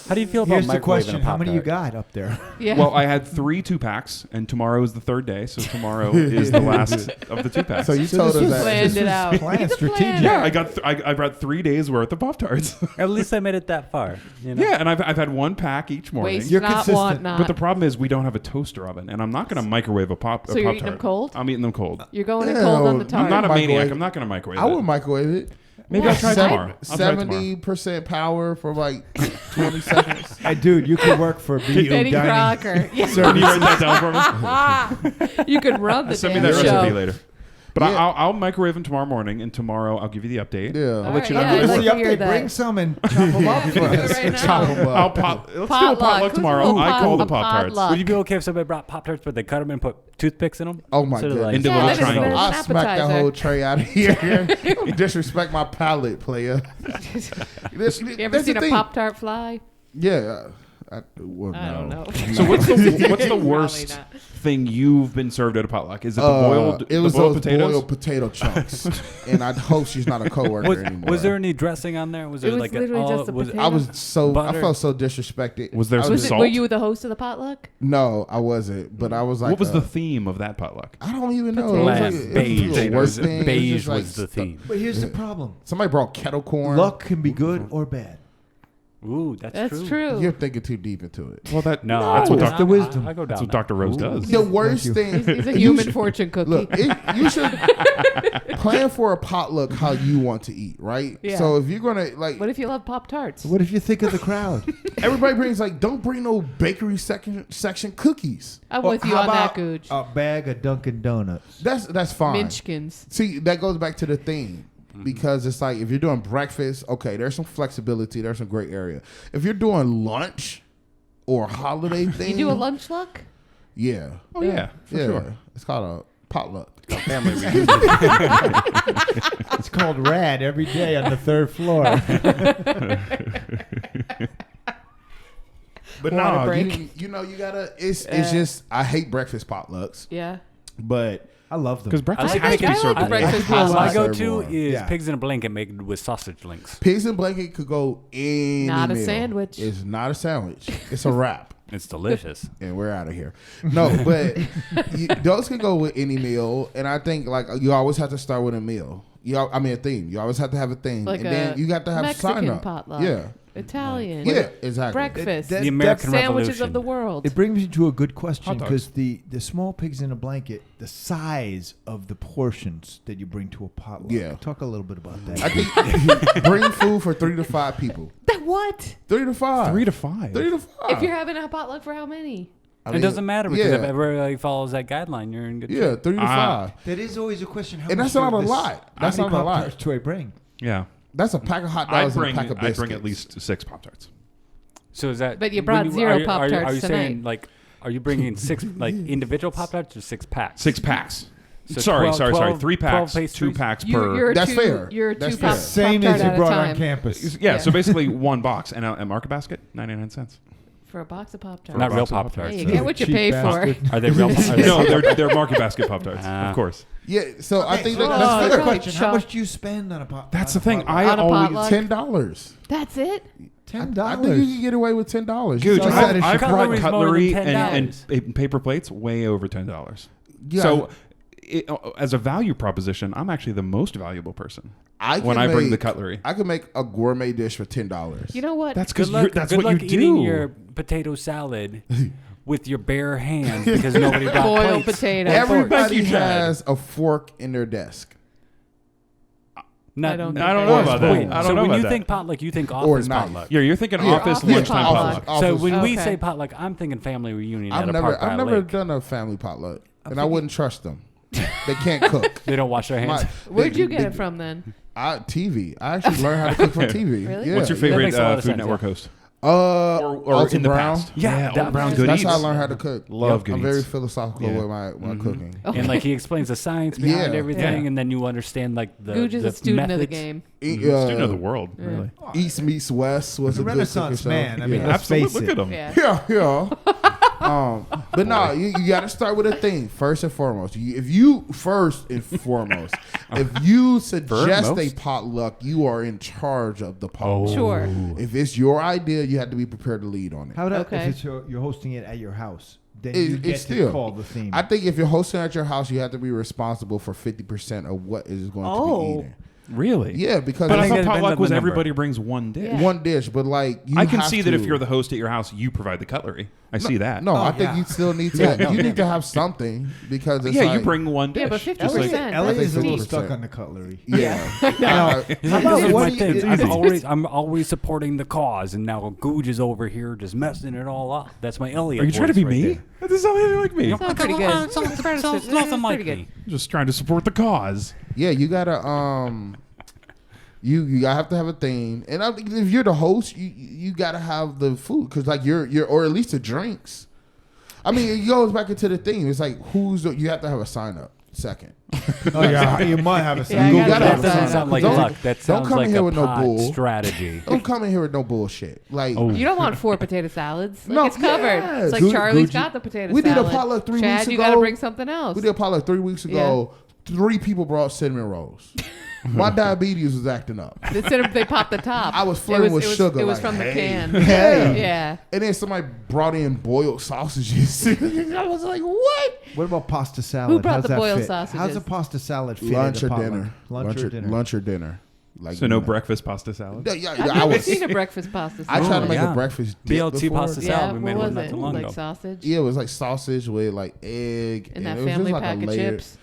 S1: How do you feel about
S4: Here's the
S1: microwaving
S4: question.
S1: a
S4: How many you
S1: Pop-Tart?
S4: got up there?
S3: yeah.
S5: Well, I had 3 2-packs, and tomorrow is the 3rd day, so tomorrow is the last of the 2-packs.
S2: So you told us that.
S3: planned it out.
S4: planned,
S3: He's a
S4: strategic.
S3: planner.
S5: Yeah, I got I brought 3 days worth of Pop-Tarts.
S1: At least I made it that far. You know?
S5: Yeah, and I've had 1 pack each morning.
S3: Waste
S4: You're
S3: not,
S4: consistent.
S3: want not.
S5: But the problem is we don't have a toaster oven, and I'm not going to microwave a Pop-Tart.
S3: So you're eating them cold?
S5: I'm eating them cold.
S3: You're going in
S2: Yeah,
S3: cold on the
S2: I'm
S3: tart.
S5: I'm not a
S2: Microwave.
S5: maniac. I'm not going to microwave
S2: I
S5: it.
S2: would microwave it.
S5: Maybe I'll try tomorrow. I'll try tomorrow.
S2: 70% power for like 20 seconds.
S4: Hey, dude, you could work for BU
S3: Betty
S4: Dining.
S3: Crocker. Yeah.
S5: Can you write that down for me?
S3: You could run the
S5: Send me
S3: damn
S5: that
S3: show.
S5: recipe later. But
S2: Yeah.
S5: I'll microwave them tomorrow morning, and tomorrow I'll give you the update.
S2: Yeah.
S5: I'll let you know.
S3: All
S5: how
S3: right,
S5: they
S3: yeah,
S5: work.
S3: I'd like to hear
S4: Update,
S3: that.
S4: bring some and chop them up for us.
S3: Right now.
S2: Chop 'em up.
S5: Let's do a
S3: Potluck.
S5: potluck
S3: Who's
S5: tomorrow.
S3: doing
S5: I call the
S3: a
S5: Pop-Tarts.
S3: potluck?
S1: Would you be okay if somebody brought Pop-Tarts, but they cut them and put toothpicks in them?
S2: Oh my
S1: Instead of,
S2: goodness.
S5: Into
S3: Yeah,
S5: little
S3: that is
S5: triangles.
S3: better.
S2: I'll
S3: An
S2: smack that
S3: appetizer.
S2: whole tray out of here. Don't disrespect my palate, player.
S3: You ever seen a Pop-Tart fly?
S2: Yeah. Well,
S3: I don't know.
S5: So what's the
S3: Probably
S5: worst
S3: not.
S5: thing you've been served at a potluck? Is it the boiled?
S2: It was
S5: the boiled
S2: those
S5: potatoes?
S2: boiled potato chunks, and I hope she's not a coworker anymore.
S1: Was there any dressing on there? Was
S3: It
S1: there
S3: was
S1: like
S3: literally just a
S1: was
S3: potato.
S2: I was so
S1: Butter.
S2: I felt so disrespected.
S5: Was there
S2: I
S5: some
S3: Was it,
S5: salt?
S3: were you the host of the potluck?
S2: No, I wasn't. But I was like,
S5: What was the theme of that potluck?
S2: I don't even know.
S3: Potatoes.
S2: It was
S1: Bland,
S2: like,
S1: beige.
S2: it was the worst thing. It
S1: Beige
S2: just like
S1: was the theme.
S4: But here's the problem.
S2: Somebody brought kettle corn.
S4: Luck can be good or bad.
S1: Ooh, that's true.
S2: You're thinking too deep into it.
S5: Well, that
S1: No,
S5: that's what
S4: that's
S5: Dr.
S4: the wisdom.
S1: I go down
S5: That's what
S1: that.
S5: Dr. Rose
S1: Ooh.
S5: does.
S2: The worst
S4: you.
S2: thing.
S3: He's a
S2: you
S3: human
S2: should-
S3: fortune cookie.
S2: Look, you should plan for a potluck how you want to eat, right?
S3: Yeah.
S2: So if you're gonna like,
S3: What if you love Pop-Tarts?
S4: What if you think of the crowd?
S2: everybody brings like, don't bring no bakery section cookies.
S3: I'm
S4: Well,
S3: with you
S4: how
S3: on that,
S4: about
S3: Gooch.
S4: a bag of Dunkin' Donuts.
S2: That's fine.
S3: Minchkins.
S2: See, that goes back to the theme. Because it's like if you're doing breakfast, okay, there's some flexibility, there's some great area. If you're doing lunch or a holiday thing,
S3: You do a lunch luck?
S2: yeah,
S5: Oh yeah, for
S2: yeah,
S5: sure.
S2: it's called a potluck.
S5: Family reunion.
S4: It's called Rad every day on the 3rd floor.
S2: But
S3: Water
S2: no,
S3: break.
S2: you know, you gotta. It's just I hate breakfast potlucks,
S3: Yeah.
S2: but
S4: I love them.
S5: Because breakfast
S1: I like
S5: has to be
S3: the
S5: served.
S3: breakfast
S2: I
S3: potluck.
S1: My
S2: like
S1: go-to
S2: serve
S1: is
S4: Yeah.
S1: pigs in a blanket made with sausage links.
S2: pigs in blanket could go any
S3: Not a
S2: meal.
S3: sandwich.
S2: It's not a sandwich. It's a wrap.
S1: It's delicious.
S2: And we're out of here. No, but those can go with any meal, and I think like you always have to start with a meal. A theme. You always have to have a theme,
S3: Like
S2: and
S3: a
S2: then you got to have
S3: Mexican
S2: sign up.
S3: potluck.
S2: Yeah,
S3: Italian.
S2: Yeah, exactly.
S3: Breakfast.
S4: That-
S1: The American
S3: Sandwiches
S1: Revolution.
S3: of the world.
S4: It brings me to a good question
S5: Hot dogs.
S4: because the small pigs in a blanket, the size of the portions that you bring to a potluck.
S2: Yeah.
S4: Talk a little bit about that.
S2: I think bring food for 3 to 5 people.
S3: That what?
S2: 3 to 5.
S5: 3 to 5.
S2: 3 to 5.
S3: If you're having a potluck for how many?
S2: I
S1: It
S2: mean,
S1: doesn't matter because if
S2: yeah.
S1: everybody follows that guideline, you're in good
S2: Yeah,
S1: shape.
S2: 3 to 5.
S4: That is always a question. How
S2: And
S4: much
S2: that's not
S4: of
S2: a
S4: this-
S2: lot.
S4: How
S2: That's
S4: many
S2: not a lot.
S4: Pop-Tarts do I bring?
S5: Yeah.
S2: That's a pack of hot
S5: I'd
S2: dogs and a
S5: bring,
S2: pack of
S5: I'd
S2: biscuits.
S5: bring at least 6 Pop-Tarts.
S1: So is that?
S3: But you
S1: when
S3: brought zero
S1: are you-
S3: Pop-Tarts
S1: Are you saying
S3: tonight.
S1: like, are you bringing 6 like individual Pop Tarts or 6 packs?
S5: 6 packs.
S1: So
S5: sorry.
S1: 12
S5: 3 packs, 2
S1: pastries?
S5: packs
S3: You,
S5: per.
S3: you're
S2: That's
S3: two,
S2: fair.
S3: You're
S2: That's
S3: 2
S2: fair.
S4: Same
S3: Pop-Tart
S4: as you
S3: at a
S4: brought
S3: time.
S4: on campus.
S5: Yeah,
S3: Yeah.
S5: so basically 1 box and a market basket, 99 cents.
S3: For a box of Pop-Tarts.
S1: Not real
S5: box of
S1: Pop
S5: Pop-Tarts.
S3: Hey, you
S1: Tarts.
S3: get what you
S4: Cheap
S3: pay
S4: bastard.
S3: for.
S1: Are they real?
S5: No, they're market basket Pop-Tarts, of course.
S2: Yeah, so I think that,
S3: Oh,
S2: that's
S3: good
S2: fair.
S3: question.
S4: How much do you spend on a pot?
S5: That's
S4: on
S5: the thing.
S4: a potluck?
S5: I
S3: On a
S5: always
S3: potluck?
S2: $10.
S3: That's it?
S4: $10.
S2: I think you can get away with $10.
S5: Dude,
S4: So is that a
S5: I've brought
S1: cutlery's more
S5: cutlery
S1: than
S5: and
S1: $10.
S5: paper plates way over $10.
S2: Yeah,
S5: So, as a value proposition, I'm actually the most valuable person
S2: I
S5: when
S2: can
S5: I bring the
S2: make-
S5: cutlery.
S2: I can make a gourmet dish for $10.
S3: You know what?
S5: That's
S1: Good
S5: because
S1: luck.
S5: that's
S1: good
S5: what
S1: luck
S5: you
S1: eating
S5: do.
S1: your potato salad with your bare hands because nobody brought
S3: Boiled
S1: plates.
S3: potatoes.
S2: Everybody
S5: Thank you, Chad.
S2: has a fork in their desk.
S1: Not,
S3: I don't
S5: I don't
S3: think
S5: know
S3: they-
S5: about that.
S1: Wait,
S5: I don't
S1: so
S5: know
S1: when
S5: about
S1: you
S5: that.
S1: think potluck, you think
S2: Or
S1: office
S2: knife.
S1: potluck.
S5: Yeah, you're thinking
S2: Yeah,
S5: office
S3: office
S5: lunchtime
S3: potluck.
S5: potluck.
S1: So when we
S3: Okay.
S1: say potluck, I'm thinking family reunion at
S2: I've
S1: a
S2: never,
S1: park by
S2: I've
S1: a
S2: never
S1: lake.
S2: done a family potluck, and I wouldn't trust them. They can't cook.
S1: They don't wash their hands.
S3: Where'd you get it from then?
S2: TV. I actually learned how to cook from TV.
S3: Really?
S2: Yeah,
S5: What's your
S1: That
S5: favorite
S1: makes a lot of
S5: Food
S1: sense,
S5: Network
S1: yeah.
S5: host?
S2: Or
S5: Or in the
S2: Brown.
S5: past?
S1: Yeah,
S5: Alton
S1: that-
S5: Brown Good
S2: That's
S5: Eats.
S2: how I learned how to cook.
S5: Love Good
S2: I'm
S5: Eats.
S2: very philosophical
S5: Yeah.
S2: with my cooking.
S1: And like he explains the science behind
S2: Yeah.
S1: everything,
S5: Yeah.
S1: and then you understand like the
S3: Gooch is
S1: the
S3: a student of the
S1: methods.
S3: game.
S5: Student of the world,
S3: Yeah.
S5: really.
S2: East meets West was
S4: The
S2: a good
S4: Renaissance
S2: cooking show.
S4: man. I mean,
S2: yeah.
S4: let's face
S5: Absolutely. Look
S4: it.
S5: at him.
S3: Yeah.
S2: Yeah. But no, you got to start with a thing first and foremost. If you suggest a
S5: Foremost?
S2: potluck, you are in charge of the potluck.
S3: Sure.
S2: If it's your idea, you have to be prepared to lead on it.
S4: How about
S3: Okay.
S4: if it's you're hosting it at your house? Then
S2: It-
S4: you
S2: it's
S4: get to
S2: still-
S4: call the theme.
S2: I think if you're hosting at your house, you have to be responsible for 50% of what is going to be eaten.
S5: Really?
S2: Yeah, because
S5: But I
S2: it's
S1: think
S5: thought
S1: it depends
S5: potluck
S1: on the
S5: was
S1: number.
S5: everybody brings one dish.
S3: Yeah.
S2: one dish, but like you
S5: I can
S2: have
S5: see that if
S2: to-
S5: you're the host at your house, you provide the cutlery. I see that.
S2: No,
S4: Oh,
S2: I think
S4: yeah.
S2: you still need to.
S1: Yeah, no,
S2: you
S1: yeah.
S2: need to have something because it's
S5: Yeah,
S2: like,
S5: you bring one dish.
S3: Yeah, but
S5: Just
S3: 50%.
S4: Ellie
S3: that's
S4: is a little
S3: steep.
S4: stuck on the cutlery.
S2: Yeah.
S4: Now,
S1: He's
S4: How
S1: like,
S4: about
S1: this is
S4: what
S1: my
S4: do you-
S1: thing.
S4: it's
S1: I'm always supporting the cause, and now Googe is over here just messing it all up. That's my Elliot.
S5: Are you trying to be
S1: voice right
S5: me?
S1: there.
S5: That sounds like me.
S3: Sounds pretty good.
S1: Sounds nothing like
S3: pretty
S1: me.
S5: I'm just trying to support the cause.
S2: Yeah, you gotta you gotta have to have a theme, and I think if you're the host, you gotta have the food because like you're or at least the drinks. I mean, it goes back into the theme. It's like you have to have a sign up second.
S4: Oh yeah, you might have a
S3: Yeah, I
S2: You
S3: gotta
S2: gotta
S1: That
S2: have
S1: doesn't
S2: sign
S1: sound
S2: up.
S1: like
S2: Don't-
S1: luck. That
S2: don't
S1: sounds
S2: come in
S1: like
S2: here
S1: a
S2: with no
S1: pod
S2: bull.
S1: strategy.
S2: Don't come in here with no bullshit. Like
S5: Oh.
S3: You don't want 4 potato salads. Like,
S2: No,
S3: it's covered.
S2: yes.
S3: It's like
S2: Gucci-
S3: Charlie's got the potato
S2: we did a
S3: salad.
S2: potluck 3
S3: Chad,
S2: weeks
S3: you
S2: ago.
S3: got to bring something else.
S2: we did a potluck 3 weeks ago. 3 people brought cinnamon rolls. My diabetes was acting up.
S3: They popped the top.
S2: I was flirting with sugar,
S3: It was
S2: like,
S3: from the
S2: hey.
S3: can.
S2: Hey.
S3: Yeah.
S2: And then somebody brought in boiled sausages. I was like, what?
S4: What about pasta salad?
S3: Who brought
S4: How's
S3: the
S4: that
S3: boiled
S4: fit?
S3: sausages?
S4: How's a pasta salad fit?
S2: Lunch
S4: at a
S2: or
S4: potluck?
S2: dinner.
S4: Lunch or dinner.
S2: Lunch or dinner. Like,
S5: So no breakfast pasta salad.
S2: Yeah,
S3: I've
S2: I
S3: never
S2: was.
S3: seen a breakfast pasta
S2: I
S3: salad.
S2: tried to make
S1: Yeah.
S2: a breakfast dip
S1: BLT
S2: before.
S1: pasta
S3: Yeah,
S1: salad. We made
S3: what
S1: one
S3: was
S1: not
S3: it?
S1: too long
S3: Like
S1: ago.
S3: sausage?
S2: Yeah, it was like sausage with like egg.
S3: And that
S2: it was
S3: family
S2: just like
S3: pack
S2: a
S3: of
S2: layer.
S3: chips?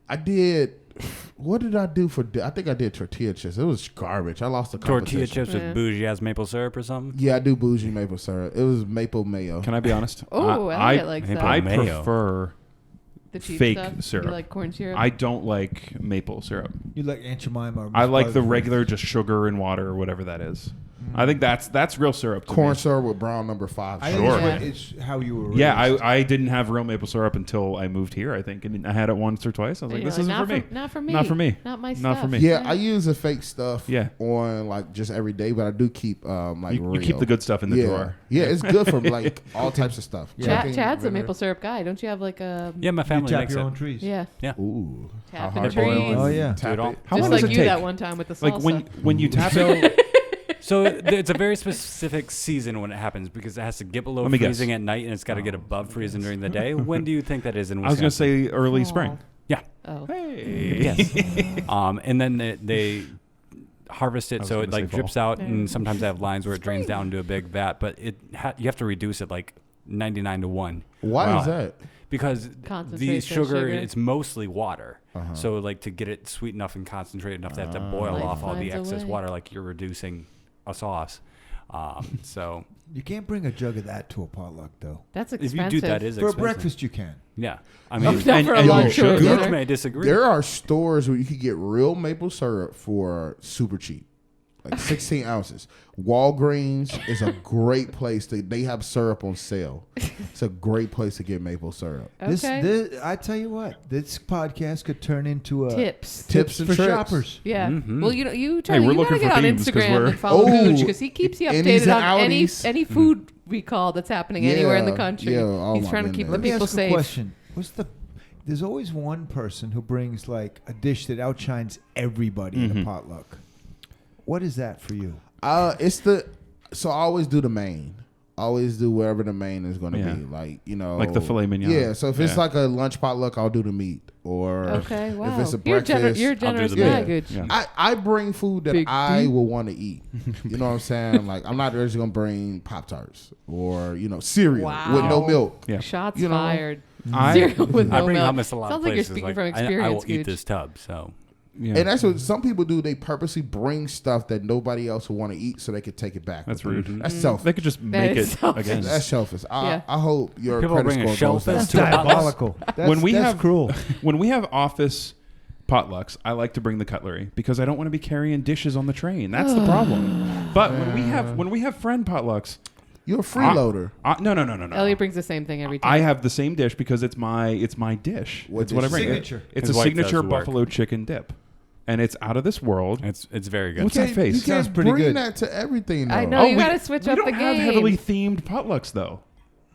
S2: I did. What did I do for? I think I did tortilla chips. It was garbage. I lost the
S1: Tortilla
S2: competition.
S1: chips
S3: Yeah.
S1: with bougie ass maple syrup or something.
S2: Yeah, I do bougie maple syrup. It was maple mayo.
S5: Can I be honest?
S3: Oh, I like
S1: I
S3: that.
S5: I
S1: Mayo.
S5: prefer
S3: The cheap
S5: fake
S3: stuff.
S5: syrup.
S3: You like corn syrup?
S5: I don't like maple syrup.
S4: You like Aunt Jemima? Or
S5: I
S4: Miss
S5: like the
S4: Butterworth?
S5: regular just sugar and water or whatever that is. I think that's real syrup to
S2: Corn
S5: me.
S2: syrup with brown number 5.
S4: I
S5: Sure.
S4: think
S3: Yeah.
S4: it's how you were raised.
S5: Yeah, I didn't have real maple syrup until I moved here, I think. And I had it once or twice. I was like,
S3: You're
S5: this isn't
S3: not
S5: for me.
S3: Not for me.
S5: Not for me.
S3: Not my
S5: Not
S3: stuff.
S5: for me.
S2: Yeah, I use the fake stuff.
S5: Yeah.
S2: On like just every day, but I do keep like
S5: You
S2: real.
S5: keep the good stuff in the
S2: yeah.
S5: drawer.
S2: Yeah, it's good for like all types of stuff. Chicken,
S3: Chad's a
S2: vinegar.
S3: maple syrup guy. Don't you have like a...
S1: Yeah, my
S4: You
S1: family
S4: tap
S1: makes
S4: your
S1: it.
S4: own trees.
S3: Yeah.
S2: Ooh,
S3: Tap
S2: how
S3: in the
S2: hard
S3: trees.
S4: Oh yeah.
S2: tap
S1: Do it all.
S2: it.
S5: How
S3: Just
S5: long
S3: like
S5: does it
S3: you
S5: take?
S3: that one time with the salsa.
S5: Like when you tap it.
S1: So it's a very specific season when it happens because it has to get below
S5: Let me guess.
S1: freezing at night and it's got to get above freezing during the day. When do you think that is in
S5: I was
S1: Wisconsin?
S5: going to say early
S3: Fall.
S5: spring.
S1: Yeah.
S3: Oh.
S5: Hey.
S1: Yes. And then they harvest it so it like drips out, and sometimes I have lines where it drains down into a big vat, but you have to reduce it like 99 to 1.
S2: Why is that?
S1: Because the sugar, it's mostly water. So like to get it sweet enough and concentrated enough, they have to boil off all the excess water, like you're reducing a sauce. So
S4: you can't bring a jug of that to a potluck, though.
S3: That's expensive.
S1: If you do that, is
S4: for
S1: expensive.
S4: breakfast you can.
S1: Yeah, I mean,
S3: not for a lunch or
S1: Gooch may disagree.
S2: There are stores where you can get real maple syrup for super cheap, like 16 ounces. Walgreens is a great place. They have syrup on sale. It's a great place to get maple syrup.
S3: Okay.
S4: This, I tell you what, this podcast could turn into a
S3: tips
S2: and
S4: for
S2: tricks.
S4: Shoppers.
S3: Yeah.
S1: Mm-hmm.
S3: Well, you
S5: Hey, we're
S3: gotta
S5: looking
S3: get
S5: for
S3: on
S5: themes 'cause
S3: Instagram
S5: we're-
S3: and follow Gooch because he keeps you
S2: Innies
S3: updated
S2: and
S3: on any
S2: outies.
S3: food recall that's happening anywhere in the
S2: Yeah,
S3: country.
S2: yeah, oh
S3: He's
S2: my
S3: trying to keep
S2: goodness.
S4: Let me
S3: people
S4: ask
S3: safe.
S4: a question. There's always one person who brings like a dish that outshines everybody in a potluck. What is that for you?
S2: So I always do the main. I always do wherever the main is going to
S5: Yeah.
S2: be. Like, you know.
S5: Like the filet mignon.
S2: Yeah. So if it's like a lunch potluck, I'll do the meat. Or
S3: Okay, wow.
S2: if it's a
S3: You're
S2: breakfast.
S3: you're a generous
S1: the
S3: guy,
S2: meat.
S3: Gooch.
S5: Yeah.
S2: I bring food that
S3: Big
S2: I
S3: D.
S2: will want to eat. You know what I'm saying? Like, I'm not just going to bring Pop-Tarts or, cereal with no
S3: Wow.
S2: milk.
S5: Yeah.
S3: Shots
S2: You know,
S3: fired.
S5: I-
S3: Cereal with
S1: I
S3: no
S1: bring
S3: milk.
S1: hummus a lot
S3: Sounds
S1: of
S3: like you're
S1: places.
S3: speaking
S1: like,
S3: from experience,
S1: I will eat
S3: Gooch.
S1: this tub, so.
S5: Yeah.
S2: And that's what some people do. They purposely bring stuff that nobody else will want to eat so they could take it back.
S5: That's
S2: with them.
S5: rude.
S2: That's selfish.
S5: They could just make
S3: is
S5: it
S3: selfish.
S5: again.
S2: That's selfish.
S3: Yeah.
S2: I hope your
S1: People
S2: credit
S1: bring a
S2: score goes down.
S1: shellfish
S4: That's
S1: to a potluck.
S4: diabolical. That's cruel.
S5: When we have office potlucks, I like to bring the cutlery because I don't want to be carrying dishes on the train. That's the problem. But when we have friend potlucks,
S2: You're a freeloader.
S5: no.
S3: Elliot brings the same thing every time.
S5: I have the same dish because it's my dish.
S2: What
S5: It's what I
S2: dish?
S5: bring.
S4: Signature.
S5: It's
S1: His
S5: a
S1: wife
S5: signature
S1: does the work.
S5: buffalo chicken dip, and it's out of this world.
S1: It's very good.
S5: What's that face?
S2: You
S4: Sounds
S2: can't
S4: pretty
S2: bring
S4: good.
S2: that to everything, though.
S3: I know. You gotta switch
S5: we
S3: up
S5: don't
S3: the
S5: have
S3: game.
S5: heavily themed potlucks though.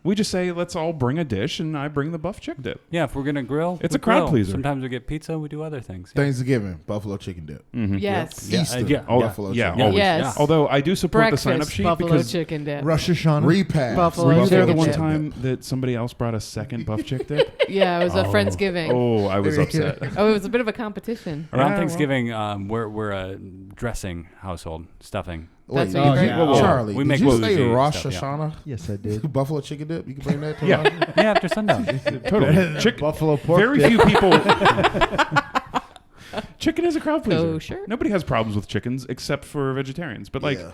S5: We just say let's all bring a dish, and I bring the buff chick dip.
S1: Yeah, if we're gonna grill,
S5: It's
S1: we
S5: a crowd
S1: grill.
S5: pleaser.
S1: Sometimes we get pizza. We do other things. Yeah.
S2: Thanksgiving, buffalo chicken dip.
S3: Yes.
S2: Easter,
S1: yeah.
S2: buffalo
S5: Yeah,
S2: chicken
S5: always.
S3: Yes.
S5: Although I do support
S3: Breakfast,
S5: the sign-up sheet
S3: buffalo
S5: because
S3: chicken dip.
S4: Rosh Hashanah.
S2: Repast.
S3: Buffalo
S5: were you there the
S3: chicken
S5: one
S3: dip.
S5: time that somebody else brought a second buff chick dip?
S3: Yeah, it was a Friendsgiving.
S5: Oh, I was upset.
S3: Oh, it was a bit of a competition.
S1: Around
S5: Yeah,
S1: Thanksgiving, we're a dressing household, stuffing.
S3: That's
S2: Wait,
S3: what you bring?
S4: yeah.
S2: Charlie,
S1: We
S2: did
S1: make
S2: you
S1: what
S2: say
S1: we
S2: Rosh
S1: stuff, yeah.
S2: Hashanah?
S4: Yes, I did.
S2: Buffalo chicken dip? You can bring that to
S5: Yeah.
S2: Rosh?
S1: Yeah, after sundown.
S5: Totally.
S4: Buffalo pork
S5: Very
S4: dip.
S5: few people. Chicken is a crowd pleaser.
S3: Oh, sure.
S5: Nobody has problems with chickens except for vegetarians. But like,
S2: Yeah.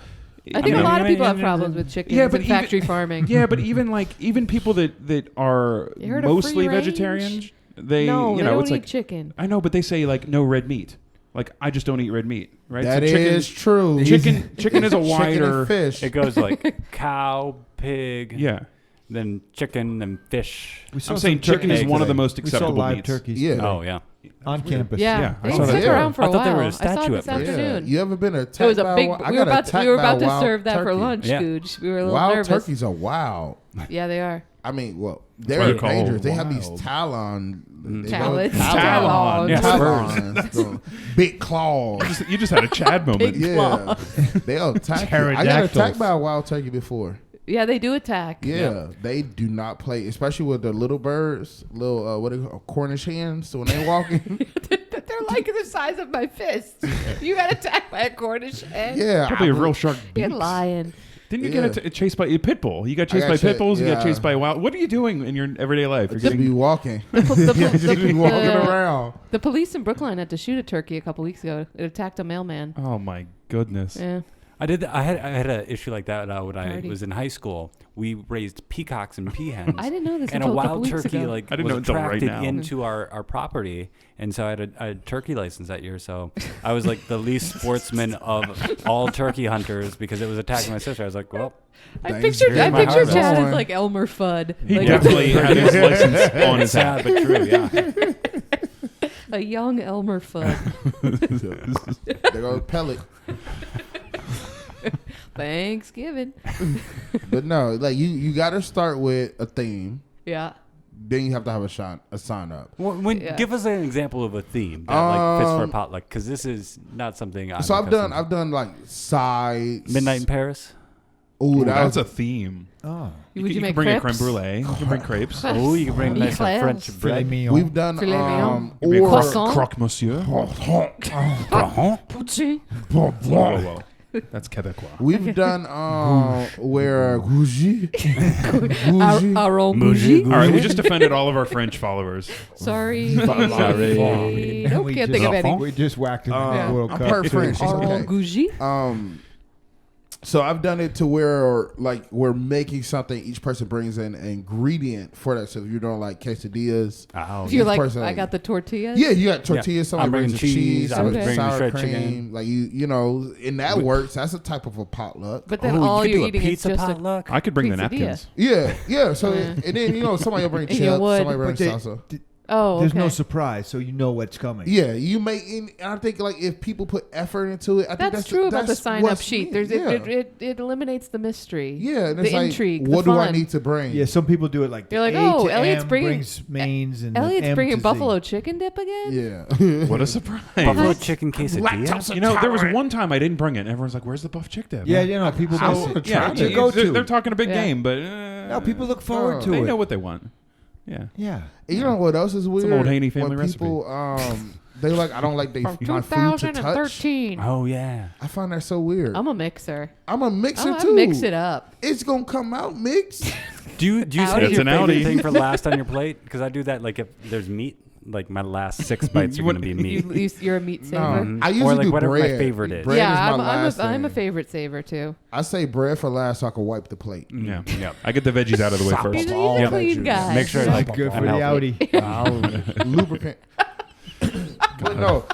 S3: I think a
S5: mean,
S3: lot of people have problems with chickens
S5: Yeah, but
S3: and factory farming.
S5: yeah, but even people that are
S3: You heard of
S5: mostly
S3: free range?
S5: vegetarian, they
S3: no,
S5: you
S3: they
S5: know
S3: don't
S5: it's
S3: eat
S5: like
S3: chicken.
S5: I know, but they say like no red meat. Like I just don't eat red meat, right?
S2: That
S5: so
S2: is true.
S5: Chicken is a
S2: Chicken and
S5: wider.
S2: fish.
S1: It goes like cow, pig,
S5: Yeah,
S1: then chicken, then fish.
S4: We saw
S5: I'm
S4: some
S5: saying chicken is
S4: turkeys
S5: one of the
S4: today.
S5: most
S4: We saw
S5: acceptable
S4: live
S5: meats.
S4: turkeys
S2: Yeah.
S1: Oh yeah.
S4: on campus.
S3: Yeah,
S5: Yeah, I
S3: they
S5: saw that.
S3: stuck
S2: Yeah.
S3: around for
S1: I
S3: a
S1: thought they
S3: while.
S1: were a
S3: I saw
S1: statue
S3: it
S1: at
S3: this
S1: first.
S3: afternoon.
S2: You ever been attacked
S3: It was a
S2: by
S3: big.
S2: wild- I
S3: We were
S2: got
S3: about to,
S2: attacked
S3: we were
S2: by
S3: about
S2: a
S3: to
S2: wild
S3: serve that for
S2: turkey.
S3: lunch,
S1: Yeah.
S3: Gooch. We were a little
S2: Wild
S3: nervous.
S2: turkeys are wild.
S3: Yeah, they are.
S2: I mean, well,
S5: why
S2: they're
S5: they're called
S2: dangerous. They have these
S5: wild.
S2: talons.
S3: Talons.
S5: Talon.
S1: Yeah,
S2: Talons. The big claws.
S5: You just had a Chad moment.
S3: Big
S2: Yeah. They'll attack you. I got
S4: Pterodactyls.
S2: attacked by a wild turkey before.
S3: Yeah, they do attack.
S2: Yeah, they do not play, especially with the little birds, little what do you call Cornish hens. So when they walking,
S3: They're like the size of my fist. You got attacked by a Cornish hen.
S2: yeah,
S5: Probably a real shark.
S3: You're
S5: beaks.
S3: lying.
S5: Didn't you
S2: Yeah.
S5: get chased by a pit bull? You got chased
S2: got
S5: by pit
S2: chased,
S5: bulls. You got
S2: yeah.
S5: chased by a wild. What are you doing in your everyday life? You're
S2: just be
S5: getting.
S2: walking.
S3: The,
S2: Just be walking around.
S3: the police in Brookline had to shoot a turkey a couple weeks ago. It attacked a mailman.
S5: Oh my goodness.
S3: Yeah.
S1: I had an issue like that when
S3: Party.
S1: I was in high school. We raised peacocks and peahens.
S3: I didn't know this
S1: And a
S3: until a couple
S1: wild
S3: weeks
S1: turkey
S3: ago.
S1: like
S5: I didn't
S1: was
S5: know until right
S1: attracted
S5: now.
S1: into our property, and so I had a turkey license that year. So I was like the least sportsman of all turkey hunters because it was attacking my sister. I was like, well,
S3: I
S2: Thanks
S3: pictured
S2: for my
S3: Chad
S2: harvest.
S3: as like Elmer Fudd.
S5: He
S3: Like
S5: definitely had his license on his
S1: sad
S5: hat.
S1: but true. Yeah.
S3: a young Elmer Fudd.
S2: They go pellet.
S3: Thanksgiving.
S2: But no, like you got to start with a theme.
S3: Yeah.
S2: Then you have to have a sign up.
S3: Yeah.
S1: Give us an example of a theme that like fits for a potluck, because this is not something.
S2: So I've done like sides.
S1: Midnight in Paris.
S2: Ooh,
S5: That's a theme.
S4: Oh.
S3: Would you
S5: can
S3: make
S5: bring a
S3: crepes?
S5: creme brulee. You can bring crepes.
S1: Oh, you can bring nice
S3: Eclairs.
S1: French
S4: Filet
S1: bread.
S4: mignon.
S2: We've done
S3: Filet mignon.
S5: Maybe
S3: Croissant.
S5: croque monsieur.
S3: Poutine.
S5: Whoa, whoa, whoa. That's Quebecois.
S2: We've done where Gougis.
S3: Aaron
S1: Muji.
S3: Gougis.
S5: All right, we just offended all of our French followers.
S3: Sorry.
S1: Sorry.
S3: Nope,
S4: We
S3: can't
S4: just-
S3: think of any.
S4: We just whacked it in
S3: Yeah.
S4: the World
S2: I'm
S4: Cup.
S2: part French. It's
S3: Aaron
S2: okay.
S3: Gougis.
S2: So I've done it to where like we're making something. Each person brings in an ingredient for that. So if you're doing like quesadillas,
S1: Oh,
S3: If you're
S2: each
S3: like,
S2: person,
S3: I got the tortillas.
S2: yeah, you got tortillas.
S1: I'm
S2: Somebody
S1: bringing
S2: brings the cheese.
S1: cheese,
S3: I'm
S2: Somebody
S3: bringing
S2: sour
S1: shred
S2: cream.
S1: chicken.
S2: Like you know, and that works. That's a type of a potluck.
S3: But then
S1: Oh,
S3: all
S1: you could
S3: you're
S1: do a
S3: eating is
S1: pizza
S3: just a
S1: potluck.
S5: I could bring the
S3: Quesadilla.
S5: napkins.
S2: Yeah. So and then somebody will bring
S3: And
S2: chips.
S3: you would.
S2: Somebody brings
S4: But they-
S2: salsa.
S3: Oh,
S4: There's
S3: okay.
S4: no surprise, so you know what's coming.
S2: Yeah, you make. And I think like if people put effort into it, I think
S3: That's true about the
S2: that's
S3: sign-up
S2: what's
S3: sheet.
S2: neat.
S3: There's it eliminates the mystery.
S2: Yeah, and
S3: the
S2: it's like,
S3: intrigue.
S2: what
S3: the
S2: do
S3: fun.
S2: I need to bring?
S4: Yeah, some people do it like
S3: You're like,
S4: A
S3: oh,
S4: to
S3: Elliot's
S4: M
S3: bringing-
S4: brings mains and
S3: Elliot's
S4: M
S3: bringing
S4: to Z.
S3: buffalo chicken dip again.
S2: Yeah.
S5: What a surprise.
S1: Buffalo chicken quesadilla.
S5: You know, there was one time I didn't bring it. And everyone's like, "Where's the buff chick dip?"
S4: Yeah, you know, people
S2: I
S4: miss
S2: wanna
S4: it.
S2: try
S4: It's a
S2: it.
S4: go-to.
S5: They're talking a big
S3: Yeah.
S5: game, but
S4: No, people look forward to
S5: they
S4: it.
S5: know what they want. Yeah.
S4: Yeah.
S2: You know what else is weird?
S5: Some old Haney family
S2: when people, they like, I don't like
S3: From
S2: my food to touch.
S3: 2013.
S1: Oh yeah.
S2: I find that so weird.
S3: I'm a mixer.
S2: I'm a mixer
S3: I
S2: too.
S3: mix it up.
S2: It's gonna come out mixed.
S1: Do you
S3: Audi.
S1: say
S5: It's
S1: your
S5: an
S1: favorite
S5: Audi.
S1: thing for last on your plate? Because I do that. Like if there's meat, like my last 6 bites are gonna be meat.
S3: You're a meat saver.
S1: Mhm.
S2: I
S1: or
S2: usually
S1: like
S2: do
S1: whatever
S2: bread.
S1: my favorite is.
S2: Bread
S3: Yeah,
S2: is my last
S3: I'm a
S2: thing.
S3: favorite saver too.
S2: I say bread for last so I can wipe the plate.
S5: Yeah.
S1: Yep.
S5: I get the veggies out of the way
S2: Sop
S5: first.
S3: He's a
S2: all
S3: clean
S2: veggies.
S3: guy.
S1: Make sure
S3: Yeah.
S1: like
S4: Good for
S1: I'm
S4: the
S1: healthy.
S4: Audi.
S2: Lubricant. But no,